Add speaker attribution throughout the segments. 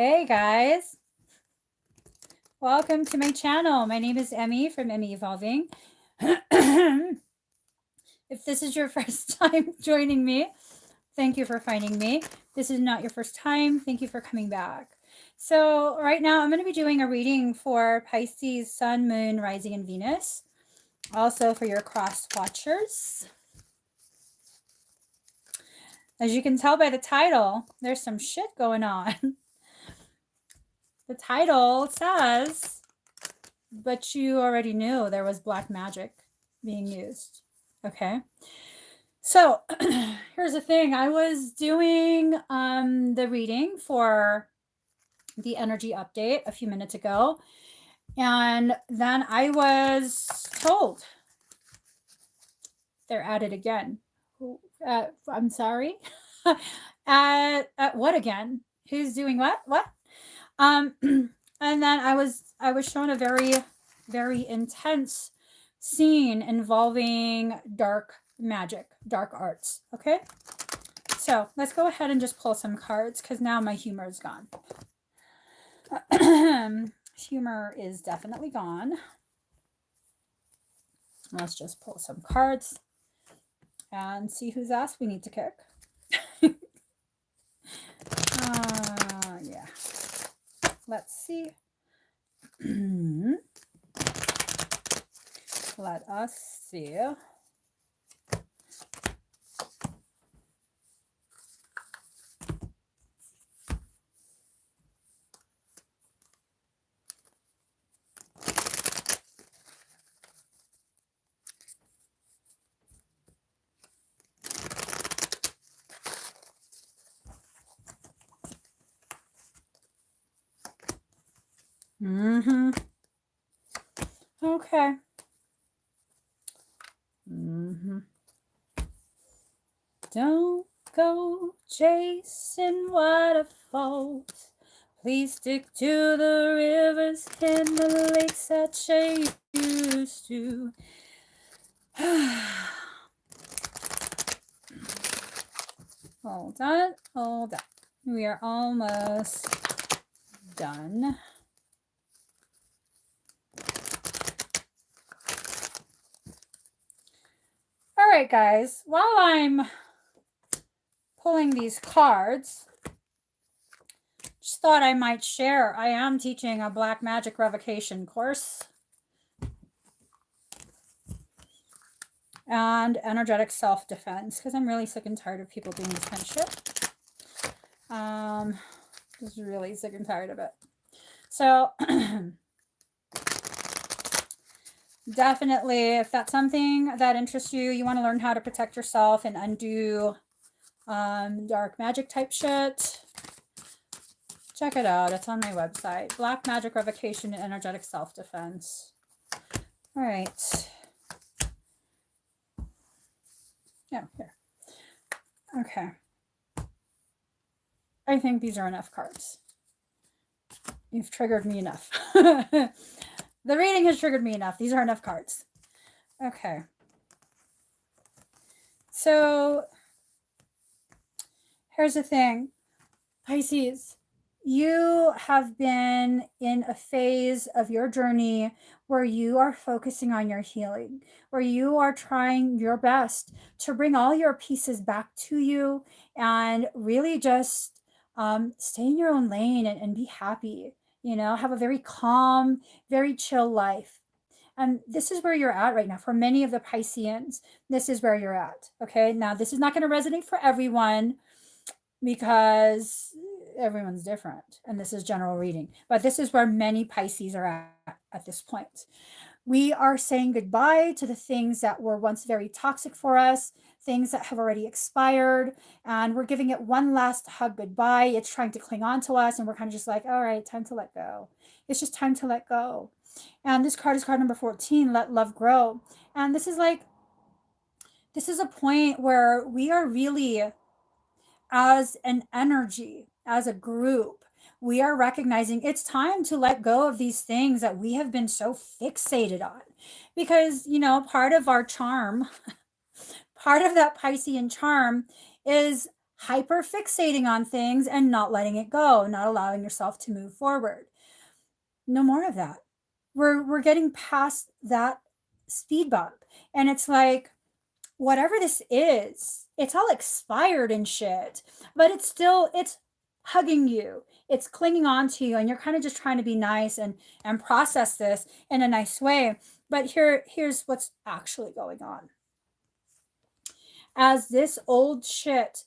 Speaker 1: Hey guys, welcome to my channel. My name is Emmie from Emmie Evolving. If this is your first time joining me, thank you for finding me. This is not your first time, thank you for coming back. So right now I'm going to be doing a reading for Pisces, Sun, Moon, Rising, and Venus. Also for your cross watchers. As you can tell by the title, there's some shit going on. The title says, but you already knew there was black magic being used. Okay. So here's the thing. I was doing the reading for the energy update a few minutes ago. And then I was told they're at it again. I'm sorry. at what again? Who's doing what? What? And then I was shown a very intense scene involving dark magic, dark arts. Okay, so let's go ahead and just pull some cards because now my humor is gone. Humor is definitely gone. Let's just pull some cards and see whose ass we need to kick. Yeah. Let's see. Let us see. Okay. Don't go chasing waterfalls. Please stick to the rivers and the lakes that you used to. Hold on, hold on. We are almost done. All right, guys, while I'm pulling these cards, just thought I might share. I am teaching a black magic revocation course and energetic self-defense because I'm really sick and tired of people doing this kind of shit. Just really sick and tired of it. So definitely, if that's something that interests you, you want to learn how to protect yourself and undo dark magic type shit, check it out. It's on my website. Black Magic Revocation and Energetic Self-Defense. All right. Yeah, here. Okay. I think these are enough cards. You've triggered me enough. The reading has triggered me enough. These are enough cards. Okay. So here's the thing. Pisces, you have been in a phase of your journey where you are focusing on your healing, where you are trying your best to bring all your pieces back to you and really just stay in your own lane and be happy, you know, have a very calm, very chill life. And this is where you're at right now. For many of the Pisceans, this is where you're at. Okay. Now, this is not going to resonate for everyone because everyone's different. And this is general reading. But this is where many Pisces are at this point. We are saying goodbye to the things that were once very toxic for us, things that have already expired, and we're giving it one last hug goodbye. It's trying to cling on to us, and we're kind of just like, all right, time to let go. It's just time to let go. And this card is card number 14, Let Love Grow. And this is like, this is a point where we are really, as an energy, as a group, we are recognizing it's time to let go of these things that we have been so fixated on. Because, you know, part of our charm, part of that Piscean charm is hyper fixating on things and not letting it go, not allowing yourself to move forward. No more of that. We're getting past that speed bump. And it's like, whatever this is, it's all expired and shit, but it's hugging you, it's clinging on to you, and you're kind of just trying to be nice and process this in a nice way. But here's what's actually going on. As this old shit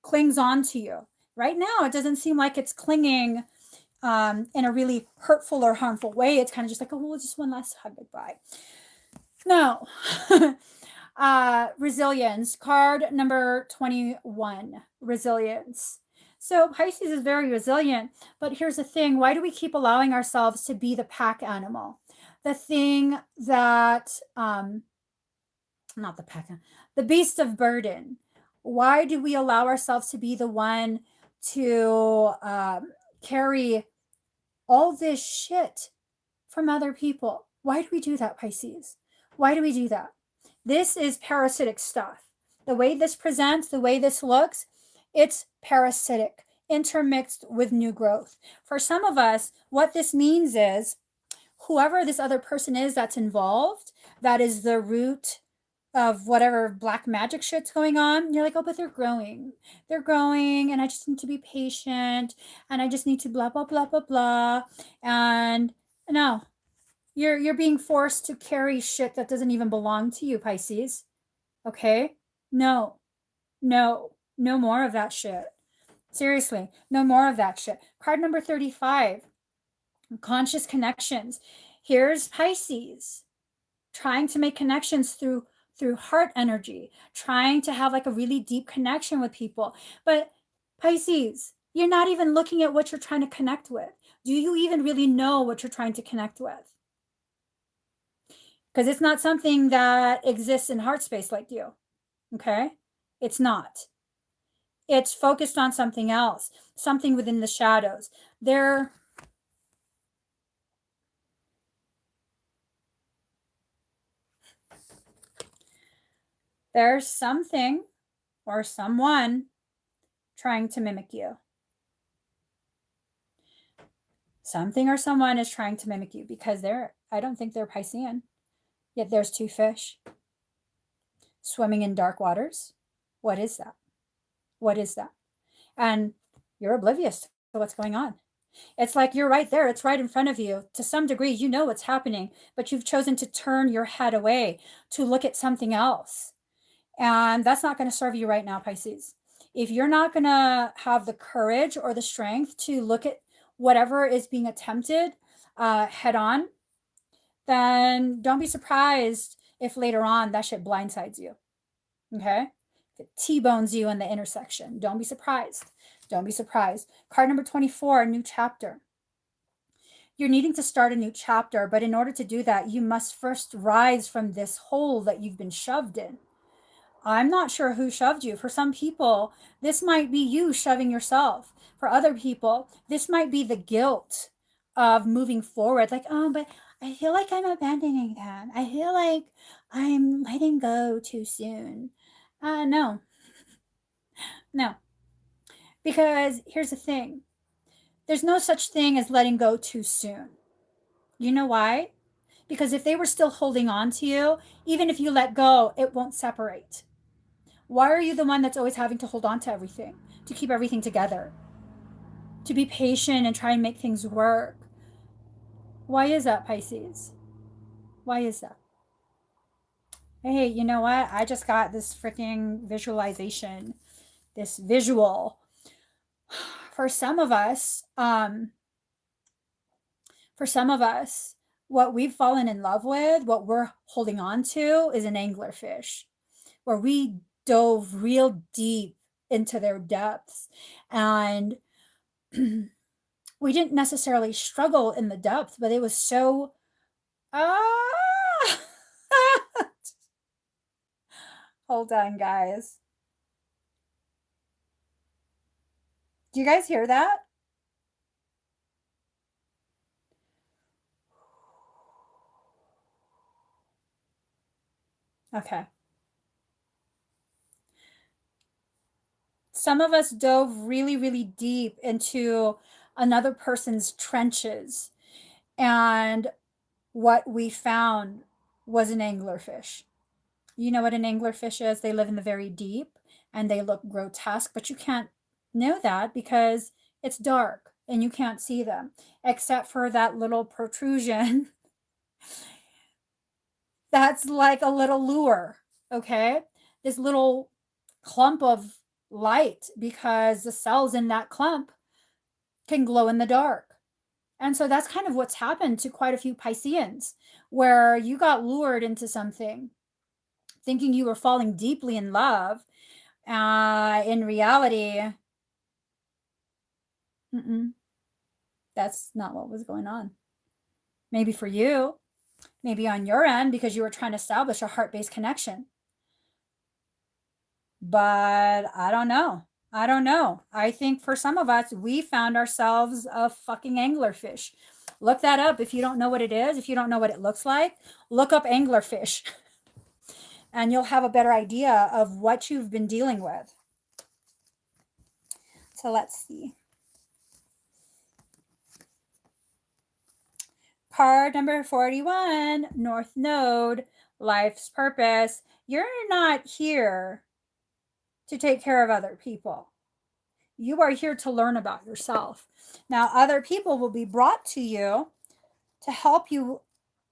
Speaker 1: clings on to you right now, it doesn't seem like it's clinging in a really hurtful or harmful way. It's kind of just like, oh, well, just one last hug, goodbye. No. Resilience, card number 21, resilience. So Pisces is very resilient, but here's the thing. Why do we keep allowing ourselves to be the pack animal? The thing that, not the pack, the beast of burden. Why do we allow ourselves to be the one to carry all this shit from other people? Why do we do that, Pisces? Why do we do that? This is parasitic stuff. The way this presents, the way this looks, it's parasitic, intermixed with new growth. For some of us, what this means is whoever this other person is that's involved, that is the root of whatever black magic shit's going on. You're like, oh, but they're growing. They're growing, and I just need to be patient, and I just need to blah, blah, blah, blah, blah. And no, you're being forced to carry shit that doesn't even belong to you, Pisces. Okay? No. No. No more of that shit. Seriously, no more of that shit. Card number 35. Conscious connections. Here's Pisces trying to make connections through heart energy, trying to have like a really deep connection with people. But Pisces, you're not even looking at what you're trying to connect with. Do you even really know what you're trying to connect with? Because it's not something that exists in heart space like you. Okay? It's not. It's focused on something else, something within the shadows. There's something or someone trying to mimic you. Something or someone is trying to mimic you because I don't think they're Piscean. Yet there's two fish swimming in dark waters. What is that? What is that? And you're oblivious to what's going on. It's like you're right there. It's right in front of you. To some degree, you know what's happening, but you've chosen to turn your head away to look at something else. And that's not going to serve you right now, Pisces. If you're not going to have the courage or the strength to look at whatever is being attempted head on, then don't be surprised if later on that shit blindsides you. Okay? If it T-bones you in the intersection. Don't be surprised. Don't be surprised. Card number 24, new chapter. You're needing to start a new chapter, but in order to do that, you must first rise from this hole that you've been shoved in. I'm not sure who shoved you. For some people, this might be you shoving yourself. For other people, this might be the guilt of moving forward. Like, oh, but I feel like I'm abandoning them. I feel like I'm letting go too soon. No. No. Because here's the thing. There's no such thing as letting go too soon. You know why? Because if they were still holding on to you, even if you let go, it won't separate. Why are you the one that's always having to hold on to everything, to keep everything together, to be patient and try and make things work? Why is that, Pisces? Why is that? Hey, you know what? I just got this freaking visualization, this visual. For some of us, what we've fallen in love with, what we're holding on to is an anglerfish, where we dove real deep into their depths. And we didn't necessarily struggle in the depth, but it was so hold on, guys. Do you guys hear that? Okay. Some of us dove really, really deep into another person's trenches, and what we found was an anglerfish. You know what an anglerfish is? They live in the very deep and they look grotesque, but you can't know that because it's dark and you can't see them except for that little protrusion that's like a little lure, okay? This little clump of light, because the cells in that clump can glow in the dark. And so that's kind of what's happened to quite a few Pisceans, where you got lured into something thinking you were falling deeply in love. In reality, that's not what was going on. Maybe for you, maybe on your end, because you were trying to establish a heart-based connection. But I don't know. I think for some of us, we found ourselves a fucking anglerfish. Look that up if you don't know what it is. If you don't know what it looks like, look up anglerfish. And you'll have a better idea of what you've been dealing with. So let's see. Card number 41, North Node, life's purpose. You're not here to take care of other people. You are here to learn about yourself. Now, other people will be brought to you to help you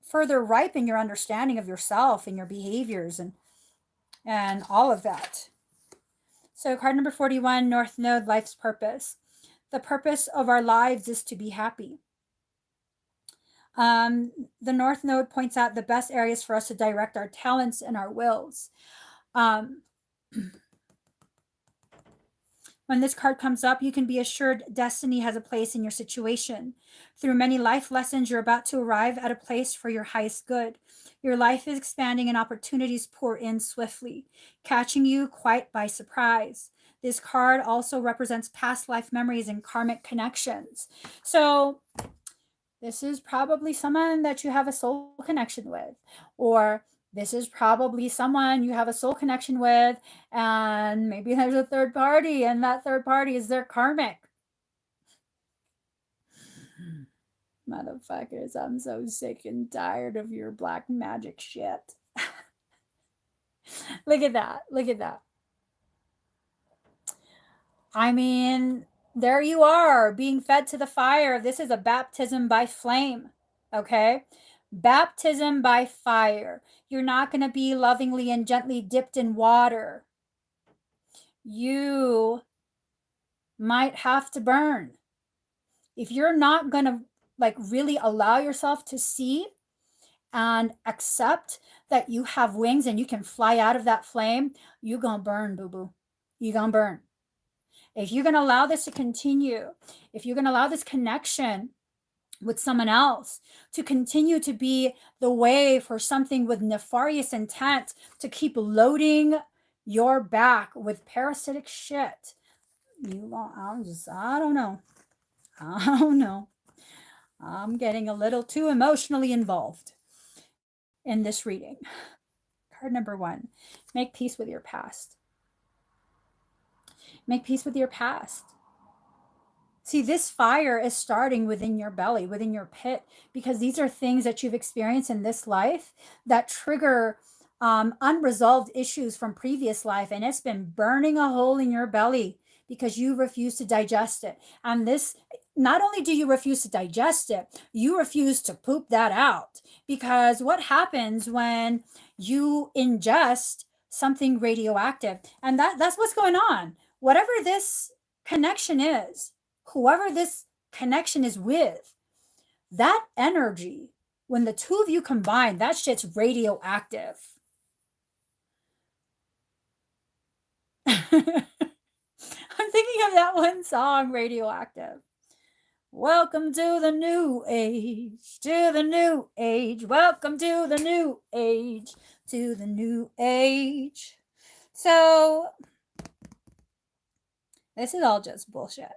Speaker 1: further ripen your understanding of yourself and your behaviors and all of that. So card number 41, North Node, life's purpose. The purpose of our lives is to be happy. The North Node points out the best areas for us to direct our talents and our wills. When this card comes up, you can be assured destiny has a place in your situation. Through many life lessons, you're about to arrive at a place for your highest good. Your life is expanding and opportunities pour in swiftly, catching you quite by surprise. This card also represents past life memories and karmic connections. So this is probably someone that you have a soul connection with, or this is probably someone you have a soul connection with, and maybe there's a third party, and that third party is their karmic. Motherfuckers, I'm so sick and tired of your black magic shit. Look at that. I mean, there you are, being fed to the fire. This is a baptism by flame, okay? Baptism by fire. You're not going to be lovingly and gently dipped in water. You might have to burn. If you're not going to really allow yourself to see and accept that you have wings and you can fly out of that flame, you're going to burn, boo-boo. You're going to burn. If you're going to allow this to continue, if you're going to allow this connection with someone else to continue to be the way for something with nefarious intent to keep loading your back with parasitic shit, I don't know. I'm getting a little too emotionally involved in this reading. Card number 1, make peace with your past. Make peace with your past. See, this fire is starting within your belly, within your pit, because these are things that you've experienced in this life that trigger unresolved issues from previous life. And it's been burning a hole in your belly because you refuse to digest it. And this, not only do you refuse to digest it, you refuse to poop that out. Because what happens when you ingest something radioactive? And that's what's going on. Whatever this connection is, whoever this connection is with, that energy, when the two of you combine, that shit's radioactive. I'm thinking of that one song, Radioactive. Welcome to the new age, to the new age. Welcome to the new age, to the new age. So this is all just bullshit.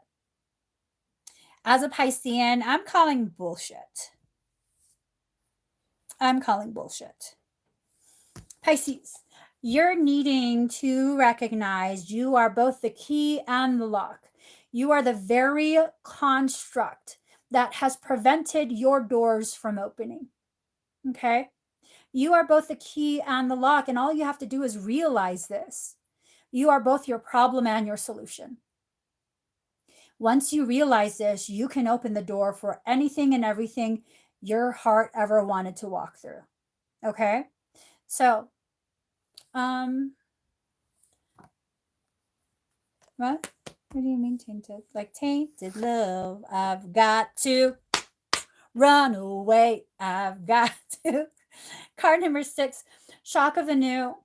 Speaker 1: As a Piscean, I'm calling bullshit. Pisces, You're needing to recognize you are both the key and the lock. You are the very construct that has prevented your doors from opening. Okay? You are both the key and the lock, and all you have to do is realize this. You are both your problem and your solution. Once you realize this, you can open the door for anything and everything your heart ever wanted to walk through. Okay? So, what? What do you mean tainted? Like tainted love. I've got to run away. I've got to. Card number 6, shock of the new.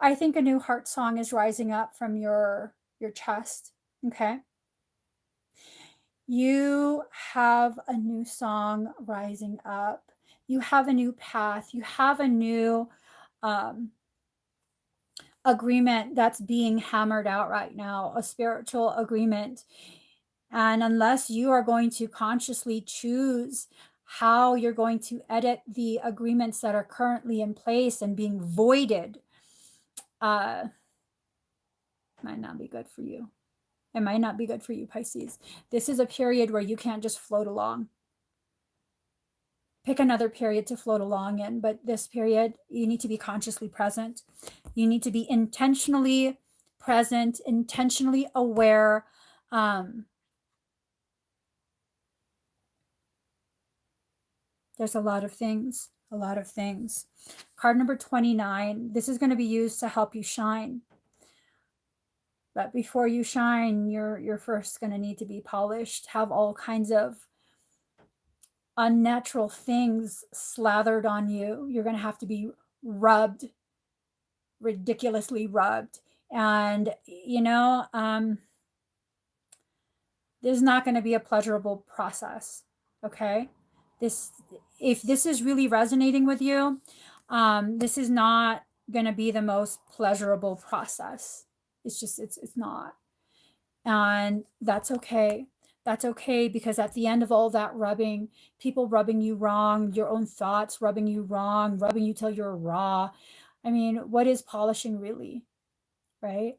Speaker 1: I think a new heart song is rising up from your chest. Okay. You have a new song rising up. You have a new path. You have a new agreement that's being hammered out right now, a spiritual agreement. And unless you are going to consciously choose how you're going to edit the agreements that are currently in place and being voided, might not be good for you. It might not be good for you, Pisces. This is a period where you can't just float along. Pick another period to float along in, but this period, you need to be consciously present. You need to be intentionally present, intentionally aware. There's a lot of things. Card number 29. This is going to be used to help you shine. But before you shine, you're first going to need to be polished, have all kinds of unnatural things slathered on you. You're going to have to be rubbed, ridiculously rubbed. And, this is not going to be a pleasurable process. Okay? If this is really resonating with you, this is not going to be the most pleasurable process. It's not. And that's okay. That's okay, because at the end of all that rubbing, people rubbing you wrong, your own thoughts rubbing you wrong, rubbing you till you're raw. I mean, what is polishing really, right?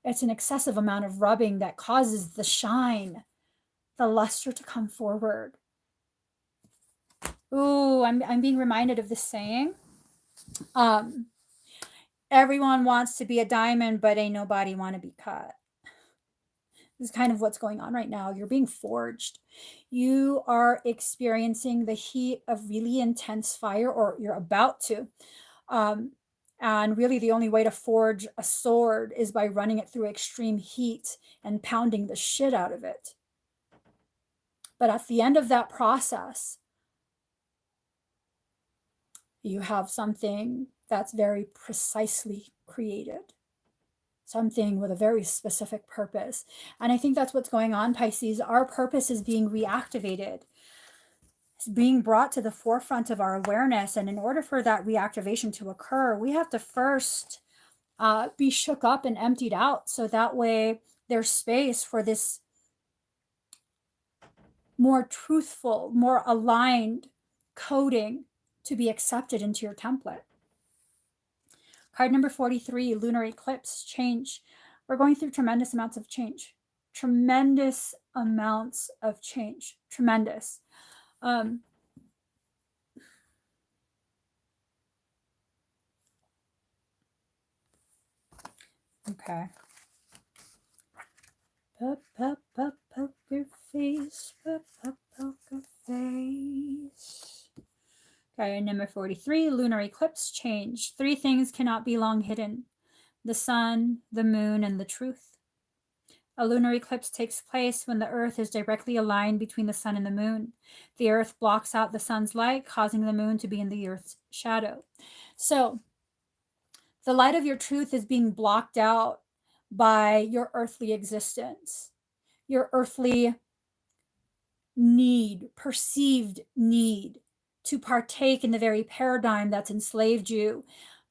Speaker 1: It's an excessive amount of rubbing that causes the shine, the luster to come forward. Ooh, I'm being reminded of this saying. Everyone wants to be a diamond, but ain't nobody want to be cut. This is kind of what's going on right now. You're being forged. You are experiencing the heat of really intense fire, or you're about to. And really the only way to forge a sword is by running it through extreme heat and pounding the shit out of it. But at the end of that process, you have something that's very precisely created. Something with a very specific purpose. And I think that's what's going on, Pisces. Our purpose is being reactivated. It's being brought to the forefront of our awareness. And in order for that reactivation to occur, we have to first be shook up and emptied out. So that way there's space for this more truthful, more aligned coding to be accepted into your template. Card number 43, Lunar Eclipse, change. We're going through tremendous amounts of change. Tremendous amounts of change. Tremendous. Okay. Poker face. Poker face. Okay, number 43, Lunar Eclipse, change. 3 things cannot be long hidden: the sun, the moon, and the truth. A lunar eclipse takes place when the earth is directly aligned between the sun and the moon. The earth blocks out the sun's light, causing the moon to be in the earth's shadow. So, the light of your truth is being blocked out by your earthly existence, your earthly need, perceived need to partake in the very paradigm that's enslaved you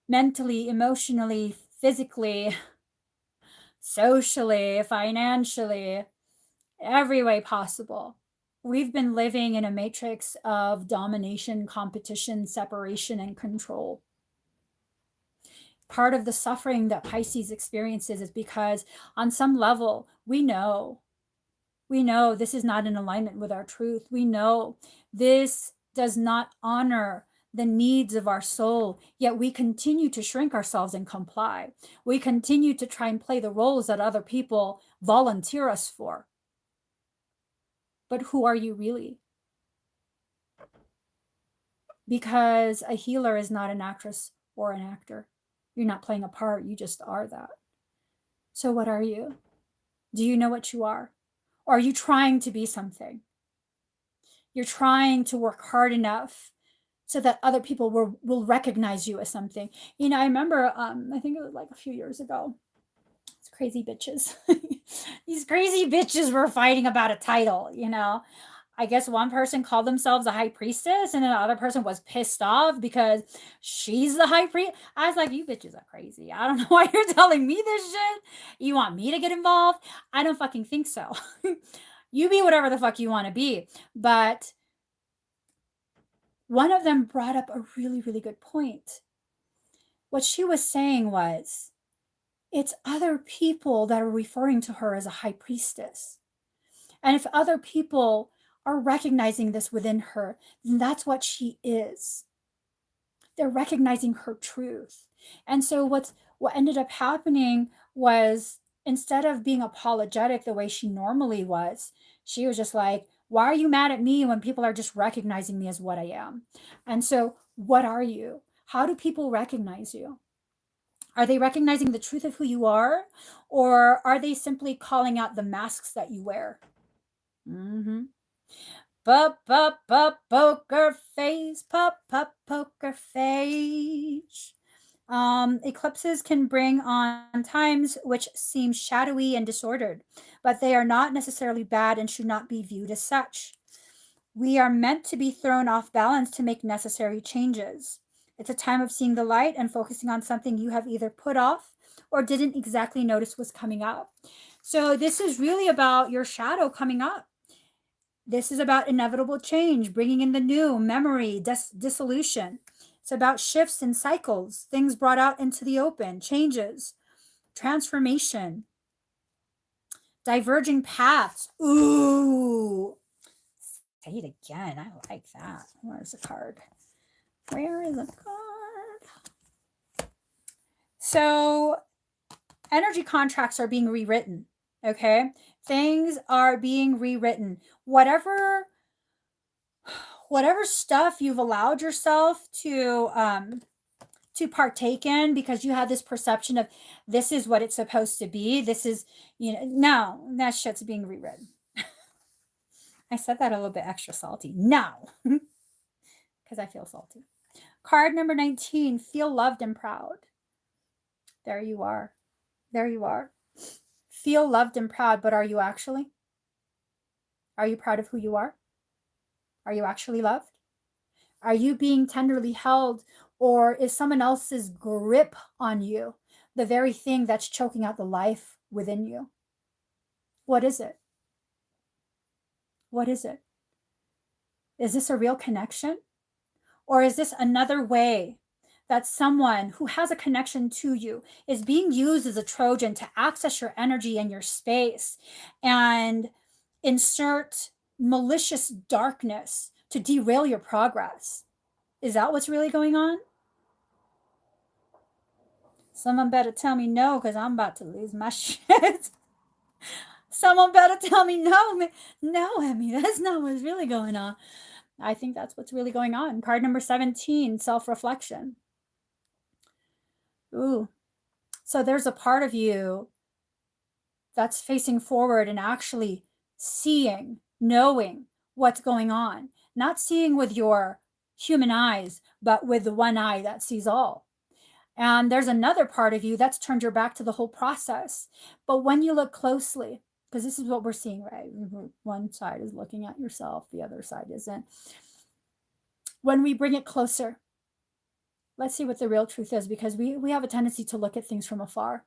Speaker 1: mentally, emotionally, physically, socially, financially, every way possible. We've been living in a matrix of domination, competition, separation, and control. Part of the suffering that Pisces experiences is because on some level, we know this is not in alignment with our truth. We know this does not honor the needs of our soul, yet we continue to shrink ourselves and comply. We continue to try and play the roles that other people volunteer us for. But who are you really? Because a healer is not an actress or an actor. You're not playing a part, you just are that. So what are you? Do you know what you are? Or are you trying to be something? You're trying to work hard enough so that other people will recognize you as something. You know, I remember, I think it was like a few years ago, it's crazy bitches. These crazy bitches were fighting about a title, you know. I guess one person called themselves a high priestess and then the other person was pissed off because she's the high priest. I was like, you bitches are crazy. I don't know why you're telling me this shit. You want me to get involved? I don't fucking think so. You be whatever the fuck you want to be. But one of them brought up a really, really good point. What she was saying was, it's other people that are referring to her as a high priestess. And if other people are recognizing this within her, then that's what she is. They're recognizing her truth. And so what ended up happening was, instead of being apologetic the way she normally was, she was just like, why are you mad at me when people are just recognizing me as what I am? And so what are you? How do people recognize you? Are they recognizing the truth of who you are? Or are they simply calling out the masks that you wear? Mm-hmm. Poker face, poker face. Eclipses can bring on times which seem shadowy and disordered, but they are not necessarily bad and should not be viewed as such. We are meant to be thrown off balance to make necessary changes. It's a time of seeing the light and focusing on something you have either put off or didn't exactly notice was coming up. So this is really about your shadow coming up. This is about inevitable change, bringing in the new, memory, dissolution. It's about shifts and cycles, things brought out into the open, changes, transformation, diverging paths. Ooh, say it again. I like that. Where's the card? Where is the card? So, energy contracts are being rewritten. Okay, things are being rewritten. Whatever stuff you've allowed yourself to partake in because you have this perception of this is what it's supposed to be. This is, no, that shit's being rewritten. I said that a little bit extra salty. No, because I feel salty. Card number 19, feel loved and proud. There you are. There you are. Feel loved and proud, but are you actually? Are you proud of who you are? Are you actually loved? Are you being tenderly held, or is someone else's grip on you the very thing that's choking out the life within you? What is it? What is it? Is this a real connection? Or is this another way that someone who has a connection to you is being used as a Trojan to access your energy and your space and insert malicious darkness to derail your progress? Is that what's really going on? Someone better tell me no, because I'm about to lose my shit. Someone better tell me no. No, Emmie, that's not what's really going on. I think that's what's really going on. Card number 17, self-reflection. Ooh. So there's a part of you that's facing forward and actually seeing, knowing what's going on. Not seeing with your human eyes, but with the one eye that sees all. And there's another part of you that's turned your back to the whole process. But when you look closely, because this is what we're seeing, right? One side is looking at yourself, the other side isn't. When we bring it closer, let's see what the real truth is, because we have a tendency to look at things from afar,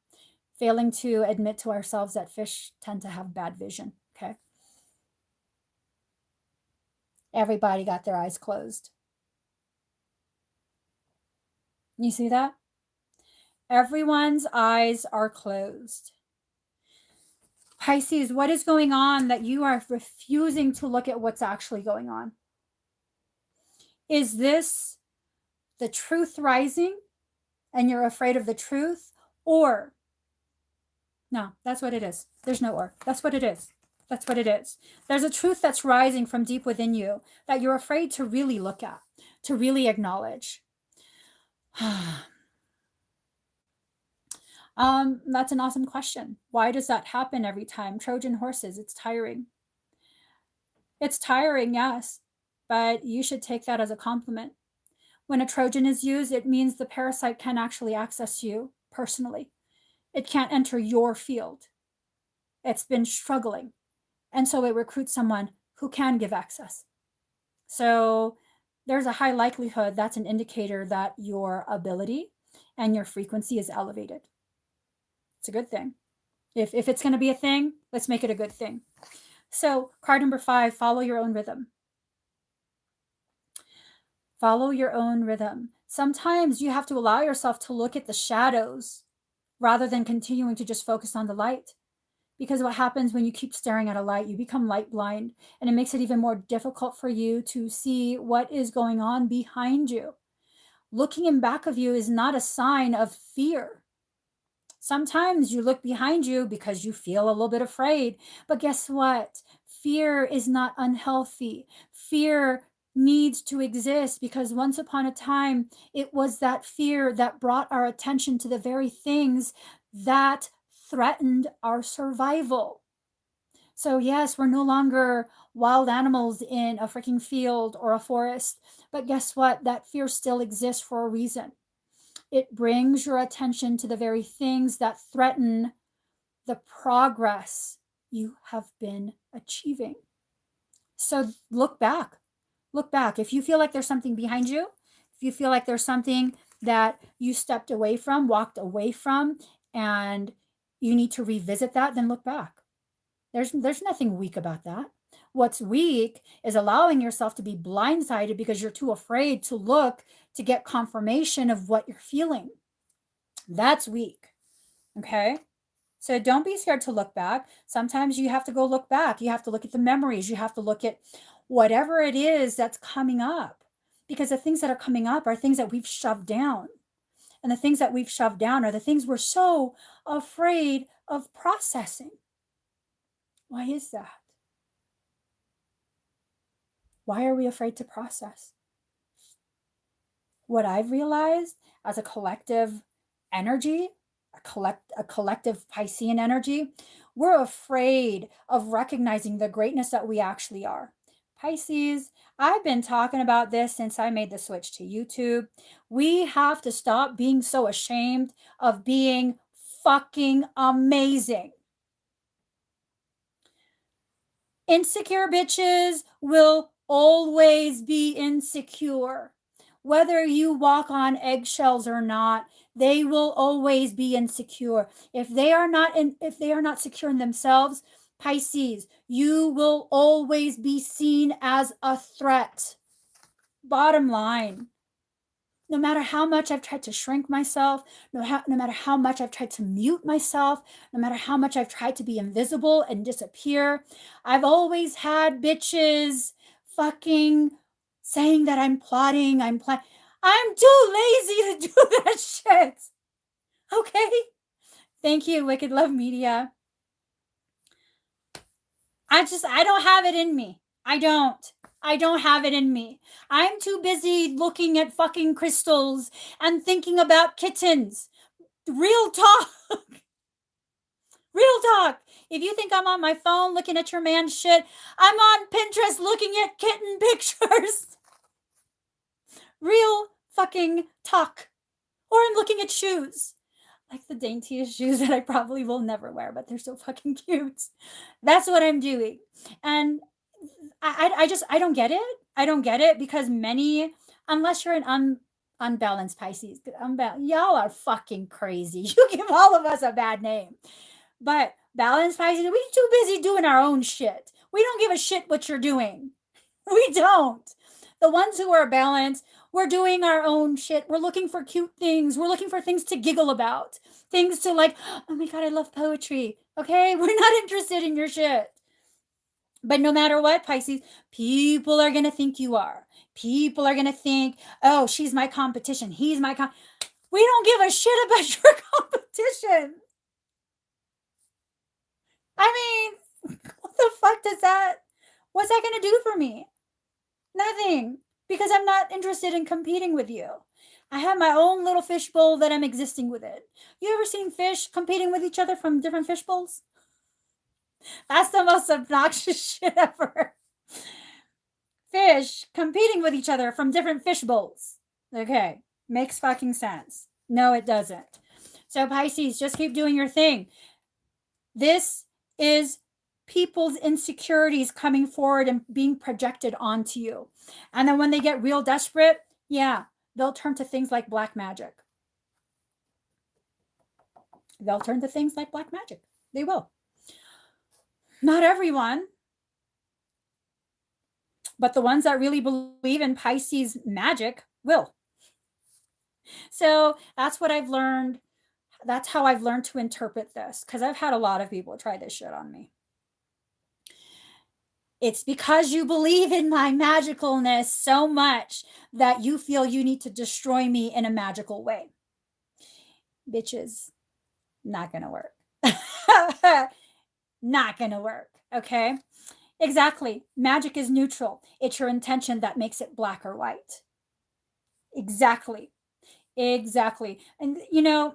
Speaker 1: failing to admit to ourselves that fish tend to have bad vision, okay? Everybody got their eyes closed. You see that? Everyone's eyes are closed. Pisces, what is going on that you are refusing to look at what's actually going on? Is this the truth rising and you're afraid of the truth? Or, no, that's what it is. There's no or. That's what it is. That's what it is. There's a truth that's rising from deep within you that you're afraid to really look at, to really acknowledge. That's an awesome question. Why does that happen every time? Trojan horses, it's tiring. It's tiring, yes, but you should take that as a compliment. When a Trojan is used, it means the parasite can actually access you personally. It can't enter your field. It's been struggling. And so it recruits someone who can give access. So there's a high likelihood that's an indicator that your ability and your frequency is elevated. It's a good thing. If it's going to be a thing, let's make it a good thing. So card number 5, follow your own rhythm. Follow your own rhythm. Sometimes you have to allow yourself to look at the shadows rather than continuing to just focus on the light. Because what happens when you keep staring at a light, you become light blind, and it makes it even more difficult for you to see what is going on behind you. Looking in back of you is not a sign of fear. Sometimes you look behind you because you feel a little bit afraid, but guess what? Fear is not unhealthy. Fear needs to exist because once upon a time, it was that fear that brought our attention to the very things that threatened our survival. So yes, we're no longer wild animals in a freaking field or a forest, but guess what? That fear still exists for a reason. It brings your attention to the very things that threaten the progress you have been achieving. So look back. Look back. If you feel like there's something behind you, if you feel like there's something that you stepped away from, walked away from, and you need to revisit that, then look back. There's nothing weak about that. What's weak is allowing yourself to be blindsided because you're too afraid to look to get confirmation of what you're feeling. That's weak. Okay? So don't be scared to look back. Sometimes you have to go look back. You have to look at the memories. You have to look at whatever it is that's coming up. Because the things that are coming up are things that we've shoved down. And the things that we've shoved down are the things we're so afraid of processing. Why is that? Why are we afraid to process? What I've realized as a collective energy, a collective Piscean energy, we're afraid of recognizing the greatness that we actually are. Pisces, I've been talking about this since I made the switch to YouTube. We have to stop being so ashamed of being fucking amazing. Insecure bitches will always be insecure. Whether you walk on eggshells or not, they will always be insecure. If they are not secure in themselves, Pisces, you will always be seen as a threat. Bottom line. No matter how much I've tried to shrink myself, no matter how much I've tried to mute myself, no matter how much I've tried to be invisible and disappear, I've always had bitches fucking saying that I'm plotting, I'm too lazy to do that shit. Okay? Thank you, Wicked Love Media. I don't have it in me. I don't have it in me. I'm too busy looking at fucking crystals and thinking about kittens. Real talk. Real talk. If you think I'm on my phone looking at your man's shit, I'm on Pinterest looking at kitten pictures. Real fucking talk. Or I'm looking at shoes. Like the daintiest shoes that I probably will never wear, but they're so fucking cute. That's what I'm doing. And I don't get it. I don't get it because many, unless you're an unbalanced Pisces, y'all are fucking crazy. You give all of us a bad name. But balanced Pisces, we're too busy doing our own shit. We don't give a shit what you're doing. We don't. The ones who are balanced, we're doing our own shit. We're looking for cute things. We're looking for things to giggle about. Things to like, oh my God, I love poetry. Okay? We're not interested in your shit. But no matter what, Pisces, people are going to think you are. People are going to think, oh, she's my competition. He's my We don't give a shit about your competition. I mean, what the fuck does that, what's that going to do for me? Nothing. Because I'm not interested in competing with you. I have my own little fishbowl that I'm existing with it. You ever seen fish competing with each other from different fish bowls? That's the most obnoxious shit ever. Fish competing with each other from different fish bowls. Okay, makes fucking sense. No, it doesn't. So Pisces, just keep doing your thing. This is people's insecurities coming forward and being projected onto you. And then when they get real desperate, yeah, they'll turn to things like black magic. They'll turn to things like black magic. They will. Not everyone, but the ones that really believe in Pisces magic will. So that's what I've learned. That's how I've learned to interpret this, because I've had a lot of people try this shit on me. It's because you believe in my magicalness so much that you feel you need to destroy me in a magical way. Bitches, not gonna work. Not gonna work, okay? Exactly. Magic is neutral. It's your intention that makes it black or white. Exactly. Exactly. And you know,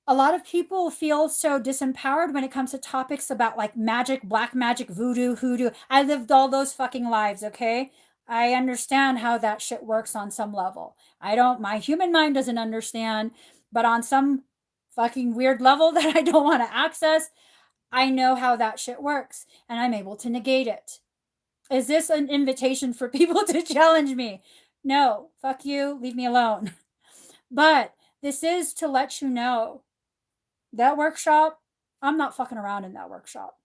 Speaker 1: a lot of people feel so disempowered when it comes to topics about like magic, black magic, voodoo, hoodoo. I lived all those fucking lives, okay? I understand how that shit works on some level. My human mind doesn't understand, but on some fucking weird level that I don't want to access, I know how that shit works and I'm able to negate it. Is this an invitation for people to challenge me? No, fuck you, leave me alone. But this is to let you know that workshop, I'm not fucking around in that workshop.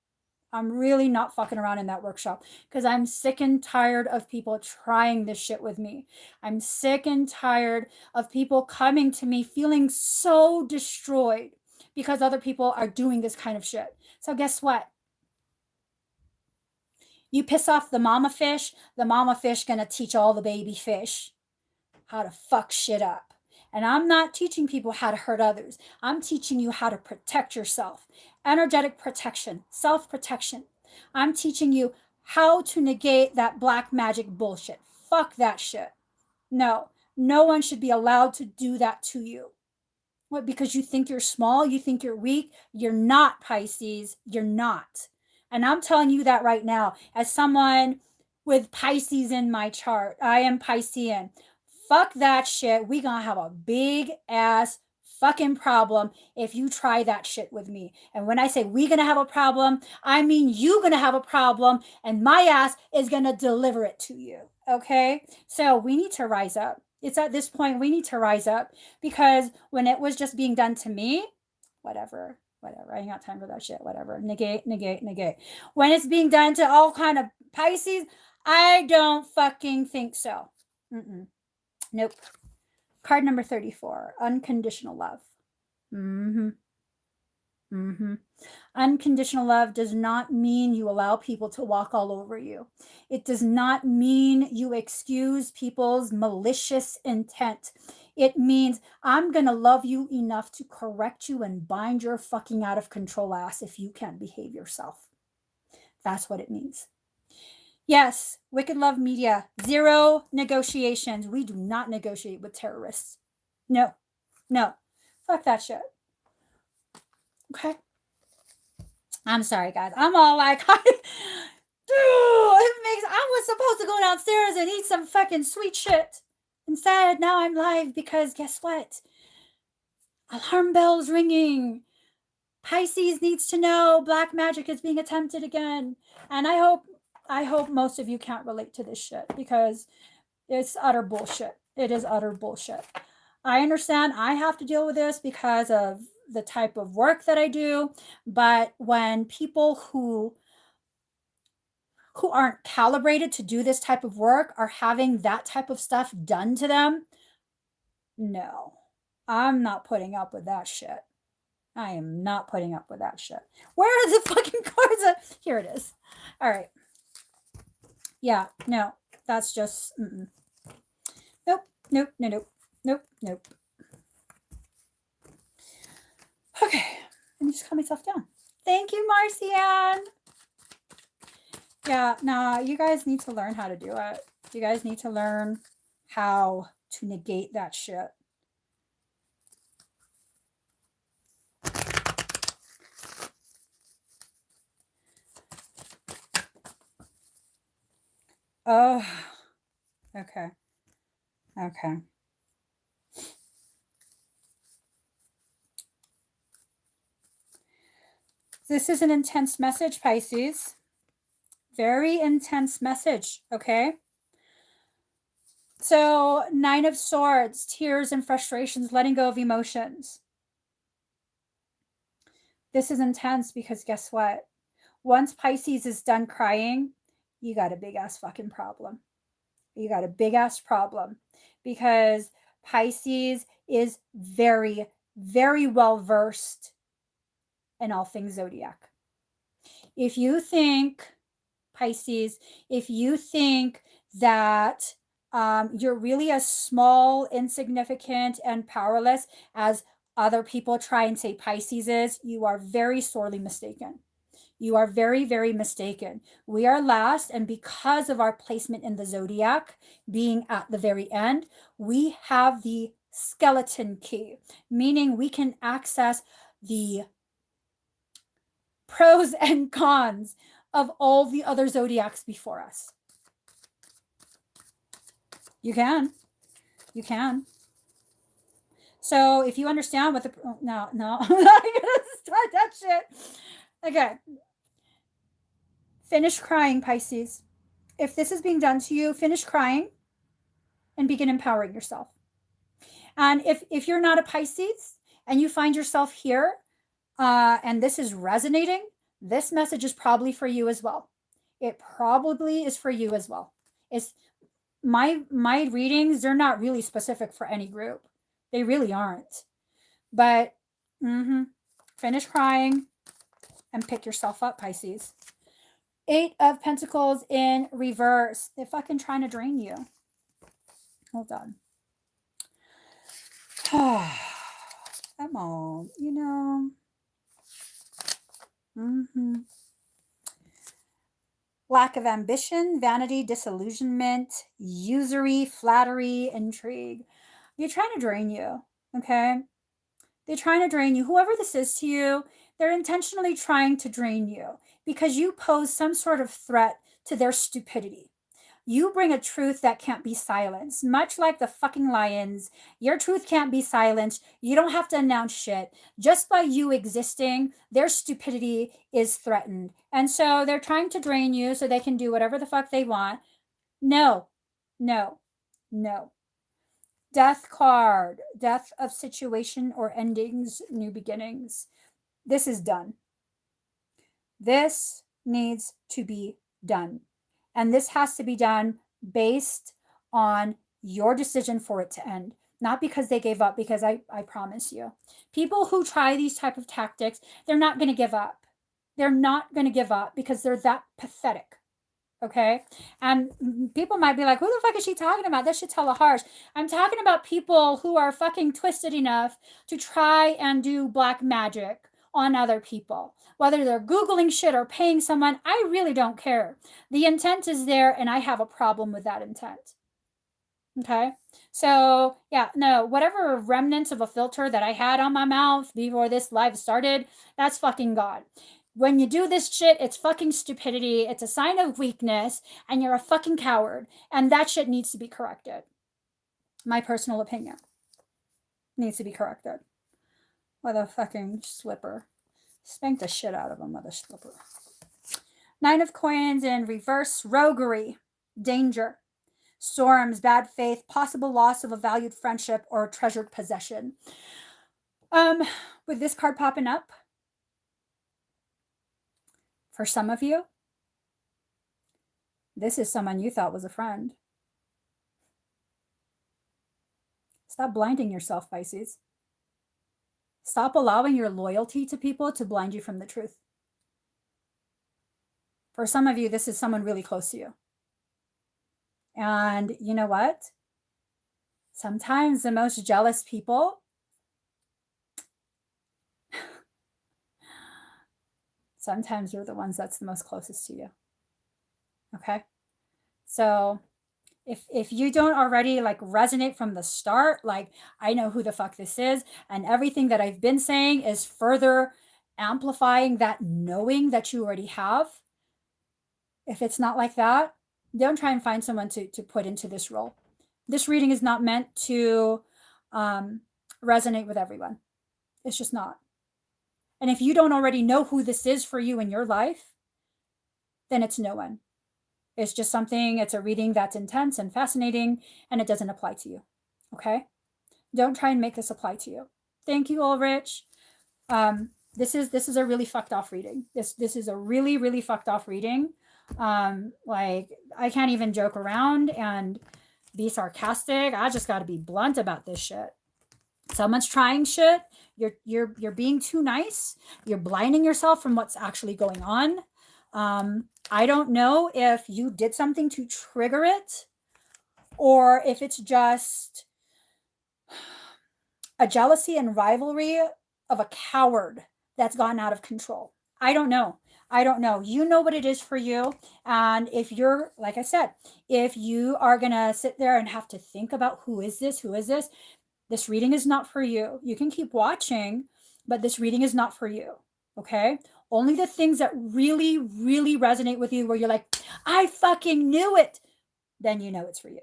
Speaker 1: I'm really not fucking around in that workshop because I'm sick and tired of people trying this shit with me. I'm sick and tired of people coming to me feeling so destroyed because other people are doing this kind of shit. So guess what? You piss off the mama fish gonna teach all the baby fish how to fuck shit up. And I'm not teaching people how to hurt others. I'm teaching you how to protect yourself. Energetic protection, self-protection. I'm teaching you how to negate that black magic bullshit. Fuck that shit. No, no one should be allowed to do that to you. What, because you think you're small? You think you're weak? You're not, Pisces. You're not. And I'm telling you that right now as someone with Pisces in my chart. I am Piscean. Fuck that shit. We gonna have a big ass fucking problem if you try that shit with me. And when I say we gonna have a problem, I mean you gonna have a problem and my ass is gonna deliver it to you. Okay? So we need to rise up. It's at this point we need to rise up because when it was just being done to me, whatever. I ain't got time for that shit. Whatever. Negate. When it's being done to all kind of Pisces, I don't fucking think so. Nope. Card number 34, unconditional love. Unconditional love does not mean you allow people to walk all over you. It does not mean you excuse people's malicious intent. It means I'm going to love you enough to correct you and bind your fucking out of control ass if you can't behave yourself. That's what it means. Yes, Wicked Love Media, 0 negotiations. We do not negotiate with terrorists. No. Fuck that shit. Okay? I'm sorry, guys. I'm all like, I was supposed to go downstairs and eat some fucking sweet shit. Instead, now I'm live because guess what? Alarm bells ringing. Pisces needs to know black magic is being attempted again. And I hope most of you can't relate to this shit because it's utter bullshit. It is utter bullshit. I understand I have to deal with this because of the type of work that I do, but when people who who aren't calibrated to do this type of work are having that type of stuff done to them, no, I'm not putting up with that shit. I am not putting up with that shit. Where are the fucking cards? Here it is. All right. Yeah, no, that's just, nope, nope, no, nope, nope, nope. Okay, let me just calm myself down. Thank you, Marcianne. Yeah, nah, you guys need to learn how to do it. You guys need to learn how to negate that shit. Oh, okay. Okay. This is an intense message, Pisces. Very intense message, okay? So, 9 of Swords, tears and frustrations, letting go of emotions. This is intense because guess what? Once Pisces is done crying, you got a big ass fucking problem. You got a big ass problem because Pisces is very, very well versed in all things zodiac. If you think, Pisces, if you think that you're really as small, insignificant, and powerless as other people try and say Pisces is, you are very sorely mistaken. You are very, very mistaken. We are last, and because of our placement in the zodiac being at the very end, we have the skeleton key, meaning we can access the pros and cons of all the other zodiacs before us. You can. You can. So if you understand what the... No, I'm not going to start that shit. Okay. Finish crying, Pisces. If this is being done to you, finish crying and begin empowering yourself. And if you're not a Pisces and you find yourself here and this is resonating, this message is probably for you as well. It probably is for you as well. It's my readings, they're not really specific for any group. They really aren't. But finish crying and pick yourself up, Pisces. 8 of Pentacles in reverse. They're fucking trying to drain you. Hold on. Come on, you know. Lack of ambition, vanity, disillusionment, usury, flattery, intrigue. They're trying to drain you, okay? They're trying to drain you. Whoever this is to you, they're intentionally trying to drain you because you pose some sort of threat to their stupidity. You bring a truth that can't be silenced. Much like the fucking lions, your truth can't be silenced. You don't have to announce shit. Just by you existing, their stupidity is threatened. And so they're trying to drain you so they can do whatever the fuck they want. No, no, no. Death card, death of situation or endings, new beginnings. This is done. This needs to be done. And this has to be done based on your decision for it to end. Not because they gave up, because I promise you. People who try these type of tactics, they're not going to give up. They're not going to give up because they're that pathetic. Okay? And people might be like, who the fuck is she talking about? That shit's hella harsh. I'm talking about people who are fucking twisted enough to try and do black magic on other people. Whether they're Googling shit or paying someone, I really don't care. The intent is there, and I have a problem with that intent. Okay? So, yeah, no, whatever remnants of a filter that I had on my mouth before this live started, that's fucking God. When you do this shit, it's fucking stupidity. It's a sign of weakness, and you're a fucking coward. And that shit needs to be corrected. My personal opinion. Needs to be corrected. With a fucking slipper. Spank the shit out of him with a slipper. 9 of Coins in reverse. Roguery. Danger. Storms. Bad faith. Possible loss of a valued friendship or treasured possession. With this card popping up, for some of you, This is someone you thought was a friend. Stop blinding yourself, Pisces. Stop allowing your loyalty to people to blind you from the truth. For some of you, this is someone really close to you. And you know what? Sometimes the most jealous people sometimes you're the ones that's the most closest to you. Okay? So if you don't already like resonate from the start, like I know who the fuck this is, and everything that I've been saying is further amplifying that knowing that you already have. If it's not like that, don't try and find someone to put into this role. This reading is not meant to resonate with everyone. It's just not. And if you don't already know who this is for you in your life, then it's no one. It's just something, it's a reading that's intense and fascinating, and it doesn't apply to you. Okay? Don't try and make this apply to you. Thank you, Ulrich. This is a really fucked off reading. This is a really, really fucked off reading. Like I can't even joke around and be sarcastic. I just got to be blunt about this shit. Someone's trying shit. You're being too nice. You're blinding yourself from what's actually going on. I don't know if you did something to trigger it or if it's just a jealousy and rivalry of a coward that's gotten out of control. I don't know. You know what it is for you. And if you're, like I said, if you are going to sit there and have to think about who is this, this reading is not for you. You can keep watching, but this reading is not for you. Okay? Only the things that really, really resonate with you where you're like, I fucking knew it. Then you know it's for you.